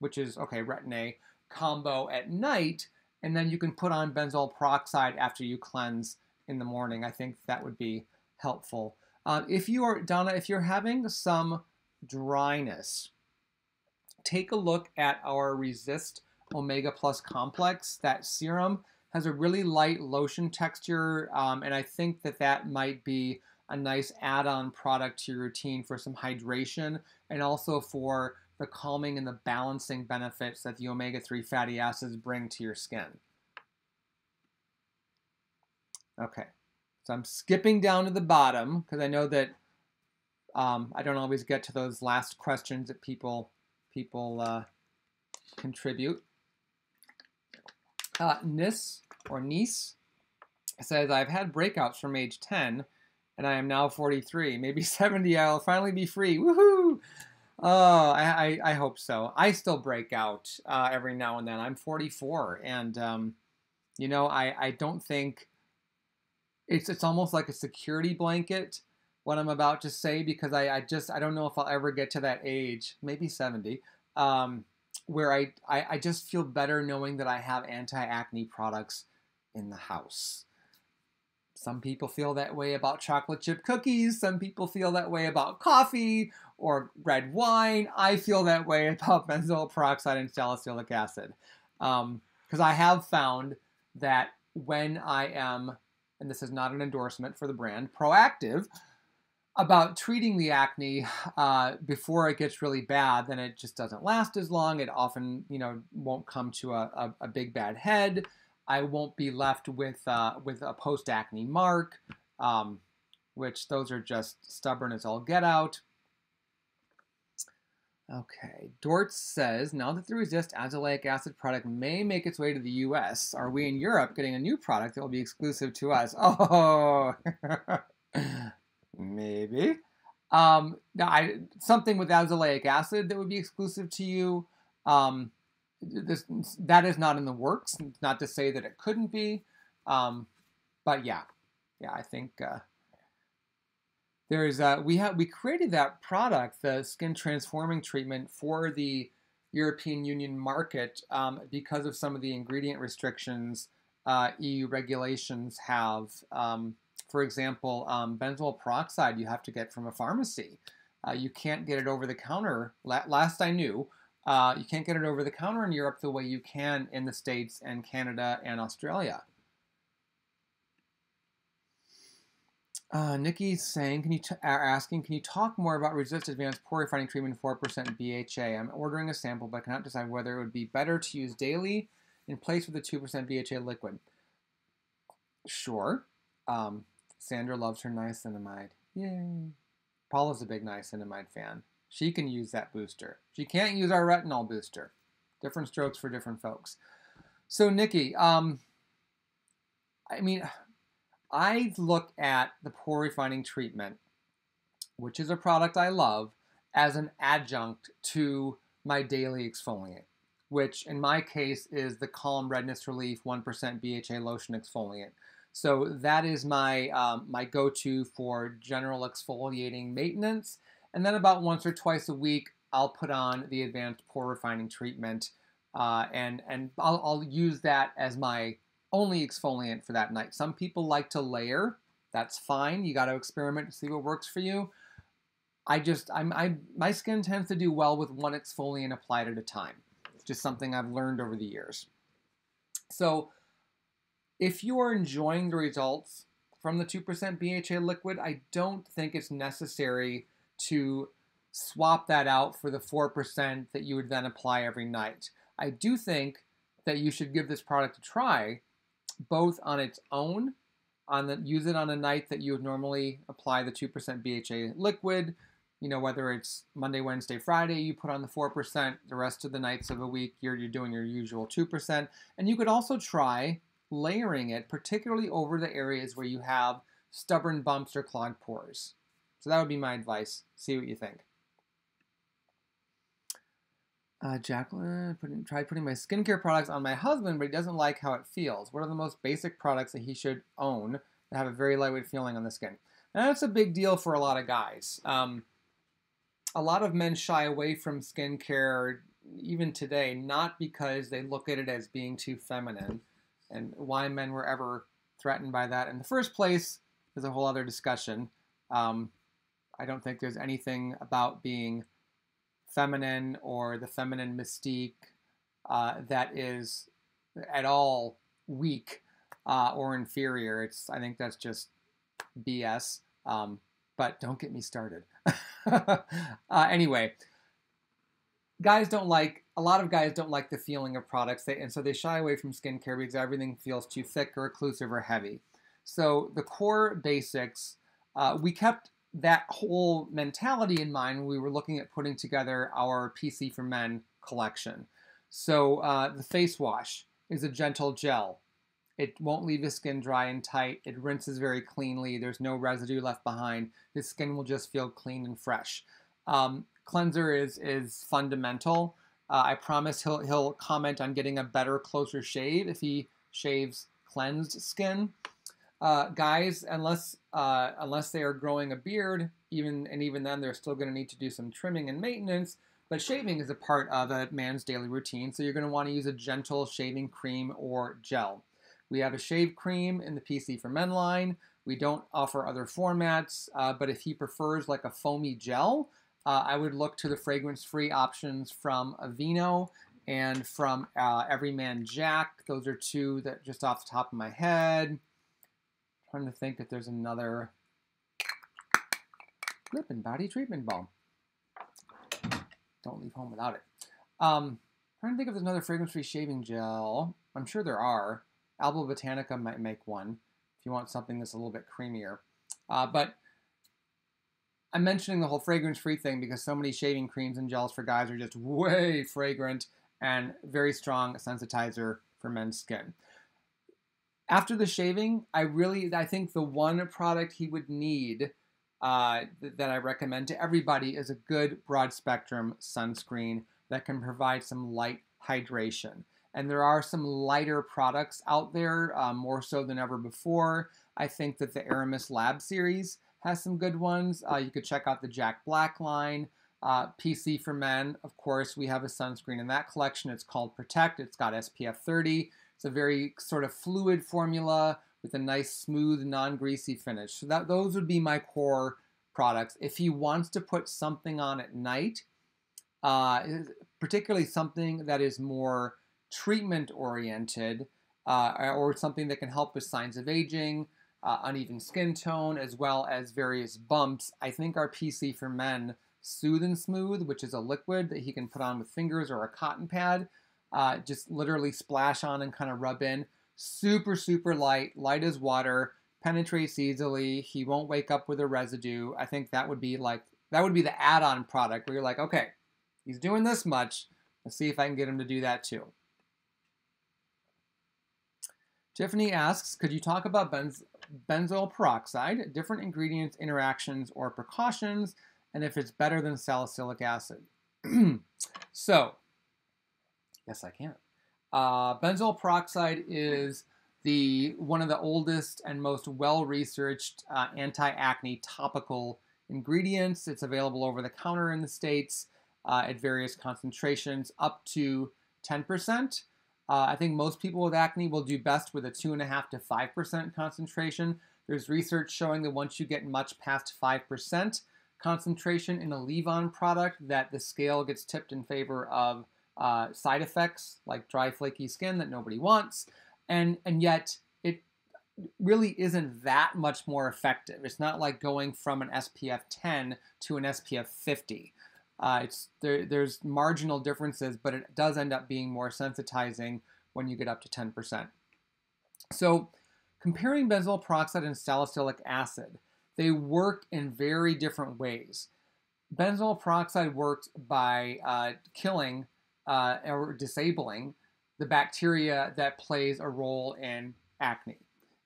which is, okay, retin-A, combo at night, and then you can put on benzoyl peroxide after you cleanse in the morning. I think that would be helpful. If you are, Donna, if you're having some dryness, take a look at our Resist Omega Plus Complex. That serum has a really light lotion texture, and I think that that might be a nice add-on product to your routine for some hydration and also for the calming and the balancing benefits that the omega-3 fatty acids bring to your skin. Okay, so I'm skipping down to the bottom because I know that I don't always get to those last questions that people contribute. Nis or Nice says, I've had breakouts from age 10 and I am now 43. Maybe 70, I'll finally be free. Woohoo! Oh, I hope so. I still break out every now and then. I'm 44, and you know, I don't think it's almost like a security blanket what I'm about to say because I don't know if I'll ever get to that age, maybe 70, where I just feel better knowing that I have anti-acne products in the house. Some people feel that way about chocolate chip cookies. Some people feel that way about coffee or red wine. I feel that way about benzoyl peroxide and salicylic acid. Because I have found that when I am, and this is not an endorsement for the brand, proactive about treating the acne before it gets really bad, then it just doesn't last as long. It often, you know, won't come to a big bad head. I won't be left with a post-acne mark, which those are just stubborn as all get out. Okay, Dort says, now that the Resist azelaic acid product may make its way to the US, are we in Europe getting a new product that will be exclusive to us? Oh, maybe. Something with azelaic acid that would be exclusive to you. That is not in the works. It's not to say that it couldn't be, but yeah, I think we created that product, the skin transforming treatment, for the European Union market because of some of the ingredient restrictions EU regulations have. For example, benzoyl peroxide you have to get from a pharmacy. You can't get it over the counter. Last I knew. You can't get it over the counter in Europe the way you can in the States and Canada and Australia. Nikki's saying, asking, can you talk more about Resist Advanced Pore Refining Treatment 4% BHA? I'm ordering a sample, but cannot decide whether it would be better to use daily in place of the 2% BHA liquid. Sure. Sandra loves her niacinamide. Yay. Paula's a big niacinamide fan. She can use that booster. She can't use our retinol booster. Different strokes for different folks. So, Nikki, I mean, I look at the pore refining treatment, which is a product I love, as an adjunct to my daily exfoliant, which in my case is the Calm Redness Relief 1% BHA Lotion Exfoliant. So that is my, my go-to for general exfoliating maintenance. And then about once or twice a week, I'll put on the advanced pore refining treatment, and I'll use that as my only exfoliant for that night. Some people like to layer. That's fine. You got to experiment to see what works for you. My skin tends to do well with one exfoliant applied at a time. It's just something I've learned over the years. So if you are enjoying the results from the 2% BHA liquid, I don't think it's necessary to swap that out for the 4% that you would then apply every night. I do think that you should give this product a try, both on its own, use it on a night that you would normally apply the 2% BHA liquid, You know, whether it's Monday, Wednesday, Friday, you put on the 4%. The rest of the nights of a week, you're doing your usual 2%. And you could also try layering it, particularly over the areas where you have stubborn bumps or clogged pores. So that would be my advice. See what you think. Jacqueline, tried putting my skincare products on my husband, but he doesn't like how it feels. What are the most basic products that he should own that have a very lightweight feeling on the skin? And that's a big deal for a lot of guys. A lot of men shy away from skincare even today, not because they look at it as being too feminine, and why men were ever threatened by that in the first place is a whole other discussion. I don't think there's anything about being feminine or the feminine mystique that is at all weak or inferior. I think that's just BS. But don't get me started. Anyway, a lot of guys don't like the feeling of products, and so they shy away from skincare because everything feels too thick or occlusive or heavy. So the core basics, we kept that whole mentality in mind when we were looking at putting together our PC for Men collection. So the face wash is a gentle gel. It won't leave the skin dry and tight. It rinses very cleanly. There's no residue left behind. The skin will just feel clean and fresh. Cleanser is fundamental. I promise he'll comment on getting a better, closer shave if he shaves cleansed skin. Guys, unless they are growing a beard, even then they're still going to need to do some trimming and maintenance. But shaving is a part of a man's daily routine, so you're going to want to use a gentle shaving cream or gel. We have a shave cream in the PC for Men line. We don't offer other formats, but if he prefers like a foamy gel, I would look to the fragrance-free options from Aveeno and from Everyman Jack. Those are two that just off the top of my head. Trying to think if there's another lip and body treatment balm. Don't leave home without it. Trying to think if there's another fragrance-free shaving gel. I'm sure there are. Alba Botanica might make one if you want something that's a little bit creamier. But I'm mentioning the whole fragrance-free thing because so many shaving creams and gels for guys are just way fragrant and very strong sensitizer for men's skin. After the shaving, I think the one product he would need that I recommend to everybody is a good broad spectrum sunscreen that can provide some light hydration. And there are some lighter products out there, more so than ever before. I think that the Aramis Lab series has some good ones. You could check out the Jack Black line. PC for Men, of course, we have a sunscreen in that collection. It's called Protect. It's got SPF 30. It's a very sort of fluid formula with a nice, smooth, non-greasy finish. So those would be my core products. If he wants to put something on at night, particularly something that is more treatment-oriented or something that can help with signs of aging, uneven skin tone, as well as various bumps, I think our PC for Men Soothe and Smooth, which is a liquid that he can put on with fingers or a cotton pad, just literally splash on and kind of rub in. Super, super light as water, penetrates easily. He won't wake up with a residue. I think that would be the add-on product where you're like, okay, he's doing this much. Let's see if I can get him to do that too. Tiffany asks, could you talk about benzoyl peroxide, different ingredients, interactions, or precautions, and if it's better than salicylic acid? So, yes, I can. Benzoyl peroxide is one of the oldest and most well-researched anti-acne topical ingredients. It's available over the counter in the States at various concentrations, up to 10%. I think most people with acne will do best with a 2.5 to 5% concentration. There's research showing that once you get much past 5% concentration in a leave-on product, that the scale gets tipped in favor of side effects like dry, flaky skin that nobody wants. And yet, it really isn't that much more effective. It's not like going from an SPF 10 to an SPF 50. There's marginal differences, but it does end up being more sensitizing when you get up to 10%. So comparing benzoyl peroxide and salicylic acid, they work in very different ways. benzoyl peroxide works by killing or disabling the bacteria that plays a role in acne.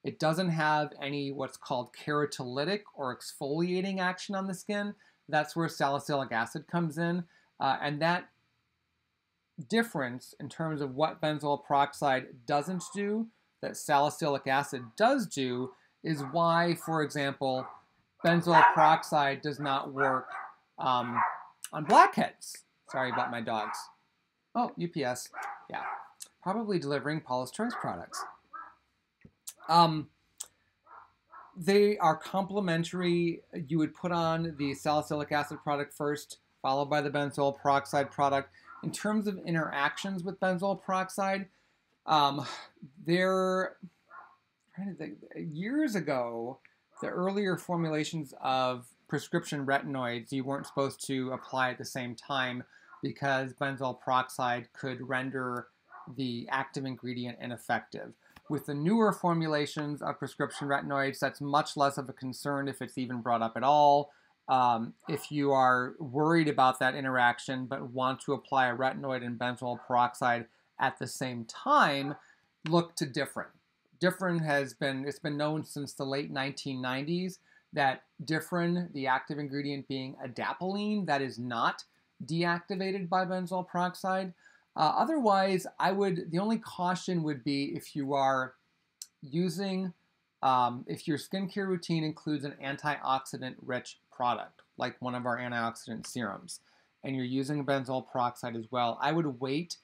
It doesn't have any what's called keratolytic or exfoliating action on the skin. That's where salicylic acid comes in. And that difference in terms of what benzoyl peroxide doesn't do, that salicylic acid does do, is why, for example, benzoyl peroxide does not work on blackheads. Sorry about my dogs. Oh, UPS. Yeah. Probably delivering Paula's Choice products. They are complementary. You would put on the salicylic acid product first, followed by the benzoyl peroxide product. In terms of interactions with benzoyl peroxide, years ago, the earlier formulations of prescription retinoids, you weren't supposed to apply at the same time because benzoyl peroxide could render the active ingredient ineffective. With the newer formulations of prescription retinoids, that's much less of a concern if it's even brought up at all. If you are worried about that interaction but want to apply a retinoid and benzoyl peroxide at the same time, look to Differin. Differin it's been known since the late 1990s that Differin, the active ingredient being adapalene, that is not deactivated by benzoyl peroxide. Otherwise, the only caution would be if you are using, if your skincare routine includes an antioxidant-rich product, like one of our antioxidant serums, and you're using benzoyl peroxide as well, I would wait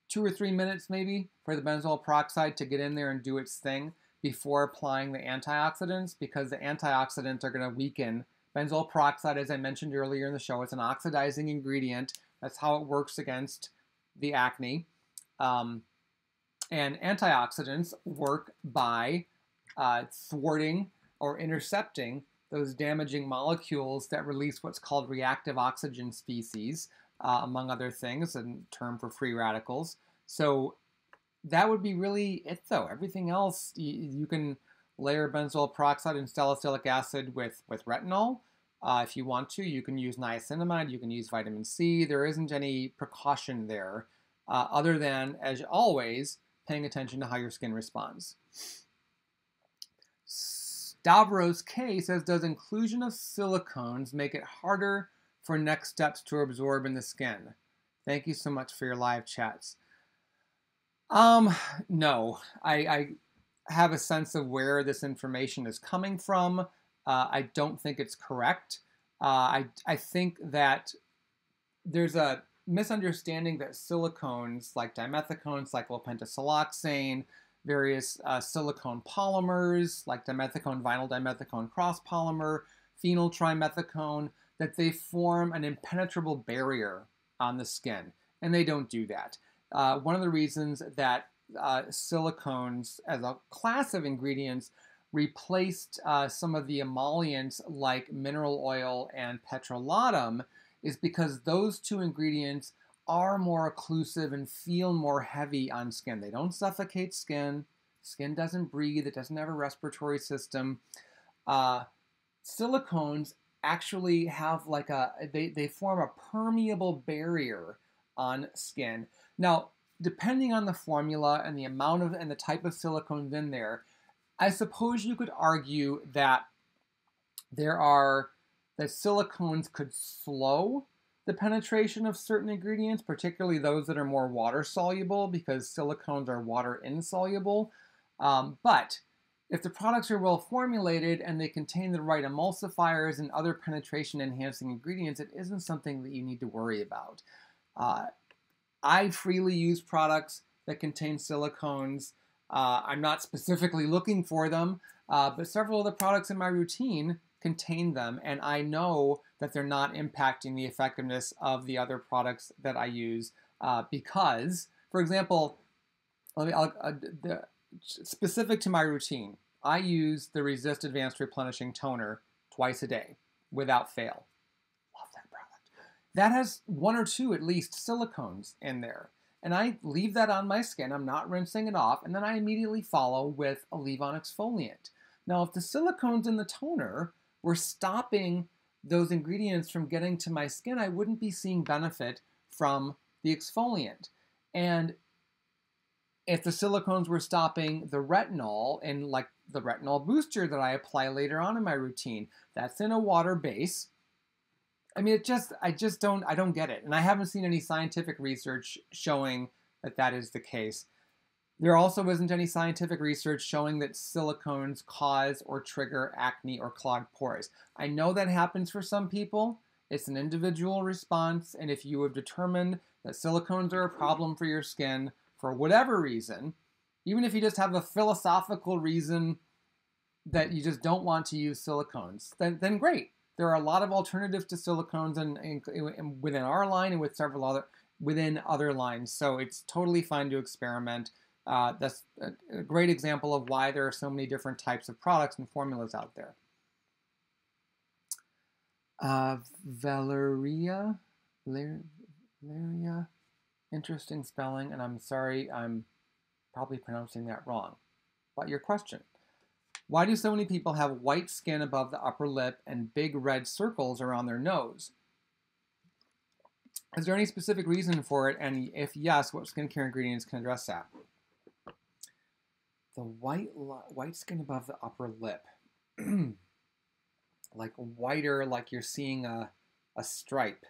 2 or 3 minutes maybe for the benzoyl peroxide to get in there and do its thing before applying the antioxidants, because the antioxidants are going to weaken. Benzoyl peroxide, as I mentioned earlier in the show, it's an oxidizing ingredient. That's how it works against the acne. And antioxidants work by thwarting or intercepting those damaging molecules that release what's called reactive oxygen species, among other things, a term for free radicals. So that would be really it, though. Everything else, you can layer benzoyl peroxide and salicylic acid with retinol. If you want to, you can use niacinamide, you can use vitamin C. There isn't any precaution there, other than, as always, paying attention to how your skin responds. Stavros K says, does inclusion of silicones make it harder for next steps to absorb in the skin? Thank you so much for your live chats. No, I have a sense of where this information is coming from. I don't think it's correct. I think that there's a misunderstanding that silicones like dimethicone, cyclopentasiloxane, various silicone polymers like dimethicone, vinyl dimethicone cross polymer, phenyl trimethicone, that they form an impenetrable barrier on the skin, and they don't do that. One of the reasons that silicones as a class of ingredients replaced some of the emollients like mineral oil and petrolatum is because those two ingredients are more occlusive and feel more heavy on skin. They don't suffocate skin. Skin doesn't breathe. It doesn't have a respiratory system. Silicones actually have they form a permeable barrier on skin. Now, depending on the formula and the amount of and the type of silicones in there, I suppose you could argue that that silicones could slow the penetration of certain ingredients, particularly those that are more water soluble, because silicones are water insoluble. But if the products are well formulated and they contain the right emulsifiers and other penetration enhancing ingredients, it isn't something that you need to worry about. I freely use products that contain silicones. I'm not specifically looking for them, but several of the products in my routine contain them, and I know that they're not impacting the effectiveness of the other products that I use because, for example, specific to my routine, I use the Resist Advanced Replenishing Toner twice a day without fail. Love that product. That has 1 or 2 at least silicones in there. And I leave that on my skin. I'm not rinsing it off. And then I immediately follow with a leave-on exfoliant. Now, if the silicones in the toner were stopping those ingredients from getting to my skin, I wouldn't be seeing benefit from the exfoliant. And if the silicones were stopping the retinol, and like the retinol booster that I apply later on in my routine, that's in a water base. I mean, I don't get it. And I haven't seen any scientific research showing that that is the case. There also isn't any scientific research showing that silicones cause or trigger acne or clogged pores. I know that happens for some people. It's an individual response. And if you have determined that silicones are a problem for your skin for whatever reason, even if you just have a philosophical reason that you just don't want to use silicones, then great. There are a lot of alternatives to silicones and within our line and with several other within other lines. So it's totally fine to experiment. That's a great example of why there are so many different types of products and formulas out there. Valeria, interesting spelling, and I'm sorry, I'm probably pronouncing that wrong. But your question. Why do so many people have white skin above the upper lip and big red circles around their nose? Is there any specific reason for it? And if yes, what skincare ingredients can address that? The white skin above the upper lip. Like whiter, like you're seeing a stripe,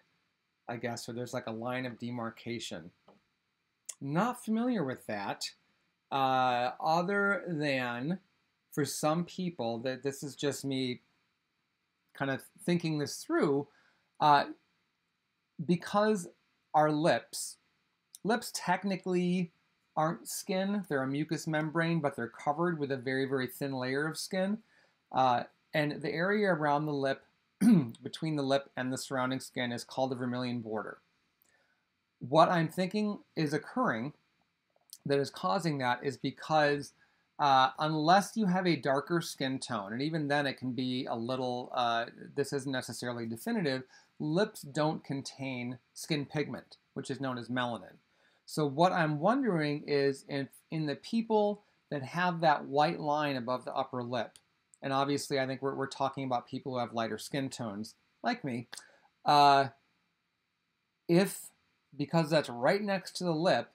I guess, or there's like a line of demarcation. Not familiar with that, other than for some people, that this is just me kind of thinking this through, because our lips technically aren't skin. They're a mucous membrane, but they're covered with a very, very thin layer of skin. And the area around the lip, between the lip and the surrounding skin, is called the vermilion border. What I'm thinking is occurring that is causing that is because unless you have a darker skin tone, and even then it can be a little, this isn't necessarily definitive, lips don't contain skin pigment, which is known as melanin. So what I'm wondering is if in the people that have that white line above the upper lip, and obviously I think we're talking about people who have lighter skin tones, like me, if, because that's right next to the lip,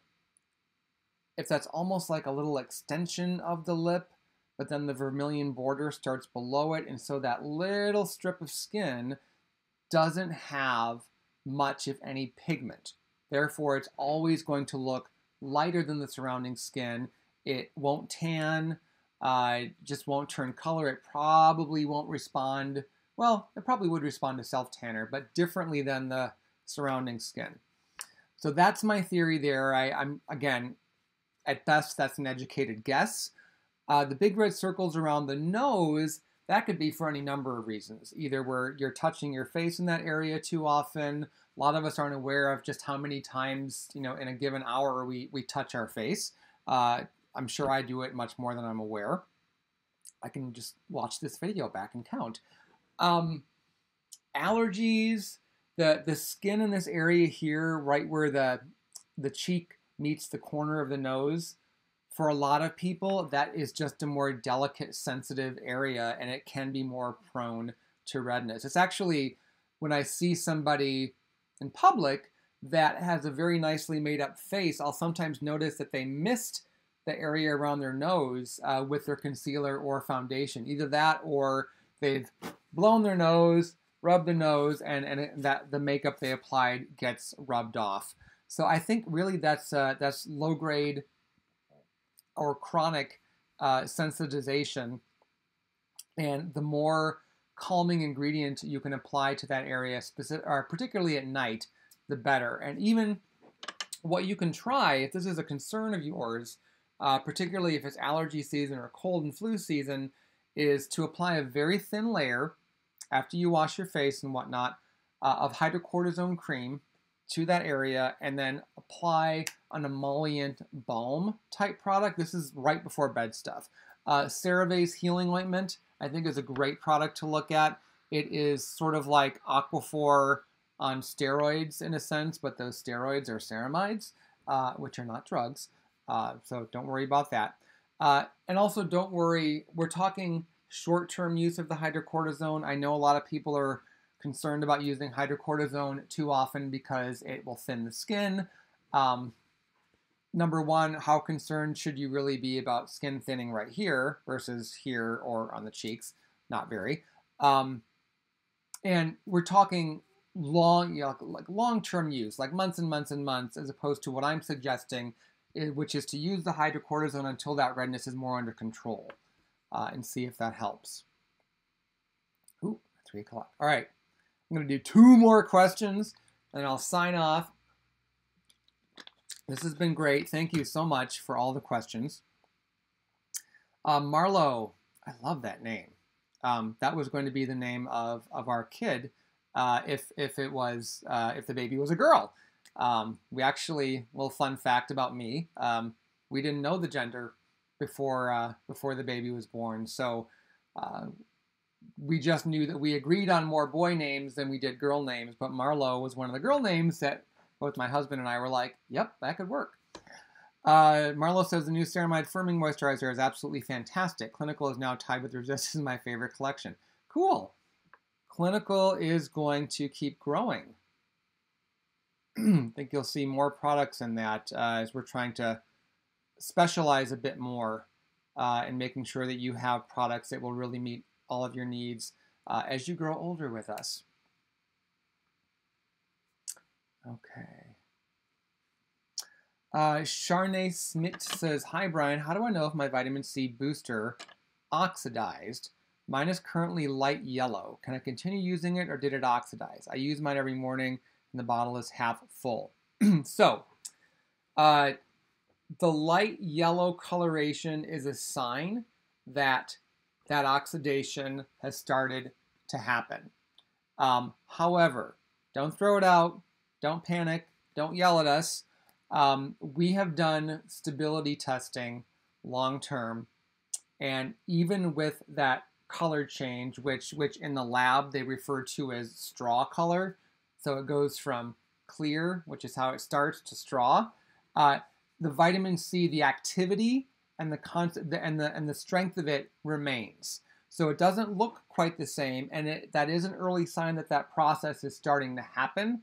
if that's almost like a little extension of the lip, but then the vermilion border starts below it, and so that little strip of skin doesn't have much, if any, pigment. Therefore, it's always going to look lighter than the surrounding skin. It won't tan, just won't turn color. It probably won't respond, well, it probably would respond to self-tanner, but differently than the surrounding skin. So that's my theory there. I'm again, at best, that's an educated guess. The big red circles around the nose, that could be for any number of reasons. Either where you're touching your face in that area too often. A lot of us aren't aware of just how many times, in a given hour we touch our face. I'm sure I do it much more than I'm aware. I can just watch this video back and count. Allergies, the skin in this area here, right where the cheek meets the corner of the nose, for a lot of people, that is just a more delicate, sensitive area, and it can be more prone to redness. It's actually, when I see somebody in public that has a very nicely made up face, I'll sometimes notice that they missed the area around their nose with their concealer or foundation. Either that or they've blown their nose, rubbed the nose, and that the makeup they applied gets rubbed off. So I think really that's low grade or chronic sensitization, and the more calming ingredient you can apply to that area, particularly at night, the better. And even what you can try, if this is a concern of yours, particularly if it's allergy season or cold and flu season, is to apply a very thin layer after you wash your face and whatnot of hydrocortisone cream to that area, and then apply an emollient balm type product. This is right before bed stuff. CeraVe's healing ointment, I think, is a great product to look at. It is sort of like Aquaphor on steroids in a sense, but those steroids are ceramides, which are not drugs. So don't worry about that. And also don't worry, we're talking short-term use of the hydrocortisone. I know a lot of people are concerned about using hydrocortisone too often because it will thin the skin. Number one, how concerned should you really be about skin thinning right here versus here or on the cheeks? Not very. And we're talking long, like long-term use, like months and months and months, as opposed to what I'm suggesting, which is to use the hydrocortisone until that redness is more under control, and see if that helps. Ooh, 3 o'clock. All right, I'm going to do 2 more questions, and I'll sign off. This has been great. Thank you so much for all the questions. Marlo, I love that name. That was going to be the name of our kid if the baby was a girl. We actually, well, fun fact about me, we didn't know the gender before the baby was born. So we just knew that we agreed on more boy names than we did girl names. But Marlo was one of the girl names that both my husband and I were like, yep, that could work. Marlo says the new ceramide firming moisturizer is absolutely fantastic. Clinical is now tied with Resist. This is my favorite collection. Cool. Clinical is going to keep growing. I think you'll see more products in that as we're trying to specialize a bit more in making sure that you have products that will really meet all of your needs as you grow older with us. Okay. Sharnay Smith says, hi, Brian. How do I know if my vitamin C booster oxidized? Mine is currently light yellow. Can I continue using it or did it oxidize? I use mine every morning and the bottle is half full. So, the light yellow coloration is a sign that that oxidation has started to happen. However, don't throw it out. Don't panic. Don't yell at us. We have done stability testing long term, and even with that color change, which in the lab they refer to as straw color, so it goes from clear, which is how it starts, to straw. The vitamin C, the activity and the strength of it remains. So it doesn't look quite the same, and that is an early sign that that process is starting to happen,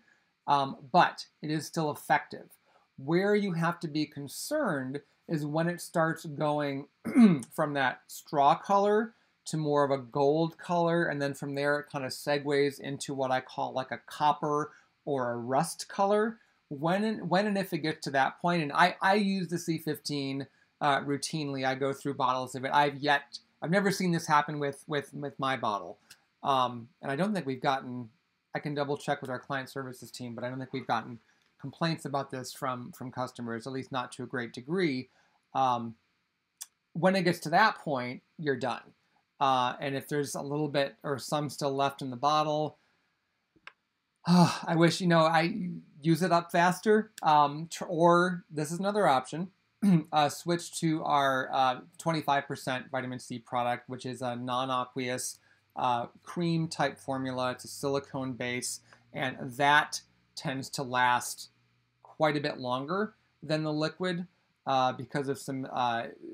but it is still effective. Where you have to be concerned is when it starts going from that straw color to more of a gold color, and then from there it kind of segues into what I call like a copper or a rust color. When and if it gets to that point, and I use the C15 routinely. I go through bottles of it. I've never seen this happen with my bottle, and I don't think we've gotten. I can double check with our client services team, but I don't think we've gotten complaints about this from customers, at least not to a great degree. When it gets to that point, you're done. And if there's a little bit or some still left in the bottle, I wish, I use it up faster. Or this is another option. Switch to our 25% vitamin C product, which is a non-aqueous cream type formula. It's a silicone base, and that tends to last quite a bit longer than the liquid because of some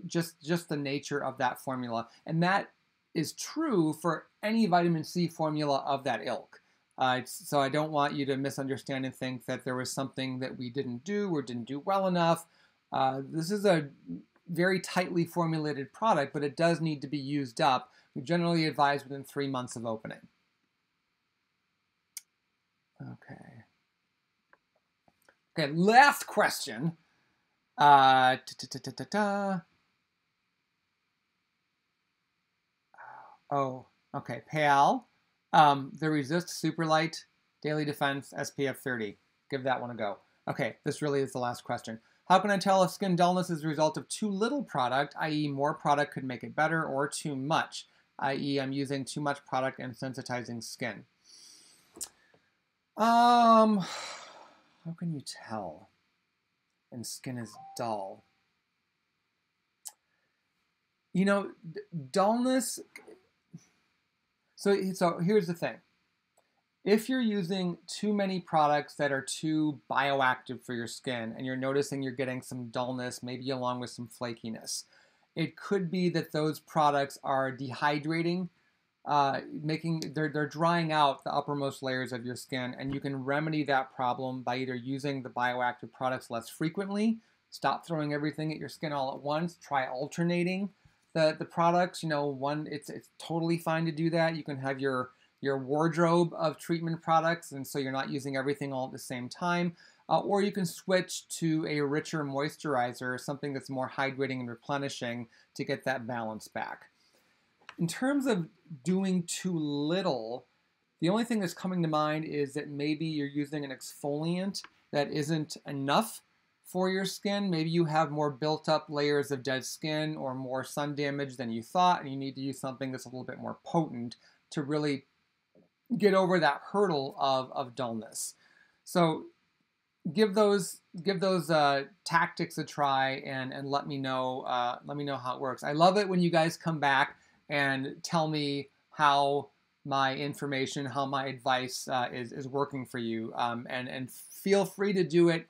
just the nature of that formula. And that is true for any vitamin C formula of that ilk. So I don't want you to misunderstand and think that there was something that we didn't do or didn't do well enough. This is a very tightly formulated product, but it does need to be used up. We generally advise within 3 months of opening. Okay, last question. Oh, okay, Pal. The Resist Superlight Daily Defense SPF 30. Give that one a go. Okay, this really is the last question. How can I tell if skin dullness is a result of too little product, i.e. more product could make it better, or too much, i.e. I'm using too much product and sensitizing skin? How can you tell? And skin is dull. Dullness. So here's the thing. If you're using too many products that are too bioactive for your skin and you're noticing you're getting some dullness, maybe along with some flakiness, it could be that those products are dehydrating they're drying out the uppermost layers of your skin, and you can remedy that problem by either using the bioactive products less frequently, stop throwing everything at your skin all at once, try alternating the products. It's totally fine to do that. You can have your wardrobe of treatment products, and so you're not using everything all at the same time. Or you can switch to a richer moisturizer, something that's more hydrating and replenishing to get that balance back. In terms of doing too little, the only thing that's coming to mind is that maybe you're using an exfoliant that isn't enough for your skin. Maybe you have more built up layers of dead skin or more sun damage than you thought, and you need to use something that's a little bit more potent to really get over that hurdle of dullness. So give those tactics a try, and let me know how it works. I love it when you guys come back and tell me how my information, how my advice is working for you, and feel free to do it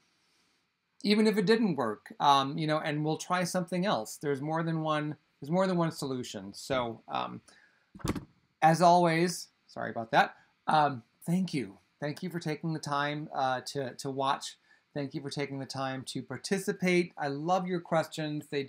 even if it didn't work, and we'll try something else. There's more than one solution. So as always, sorry about that. Thank you for taking the time to watch. Thank you for taking the time to participate. I love your questions. They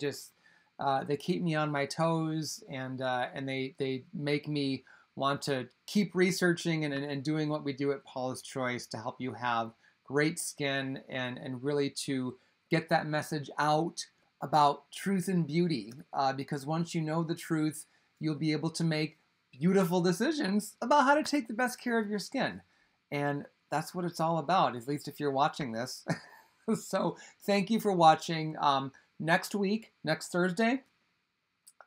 keep me on my toes, and they make me want to keep researching and doing what we do at Paula's Choice to help you have great skin and really to get that message out about truth and beauty. Because once you know the truth, you'll be able to make beautiful decisions about how to take the best care of your skin. And that's what it's all about, at least if you're watching this. So thank you for watching. Next week, next Thursday,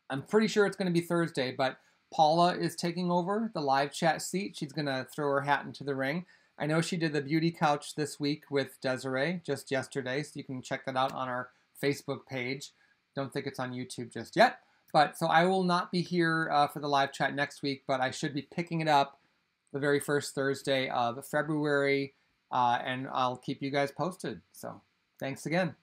I'm pretty sure it's going to be Thursday, but Paula is taking over the live chat seat. She's going to throw her hat into the ring. I know she did the beauty couch this week with Desiree just yesterday, so you can check that out on our Facebook page. Don't think it's on YouTube just yet. But so I will not be here for the live chat next week, but I should be picking it up the very first Thursday of February, and I'll keep you guys posted. So thanks again.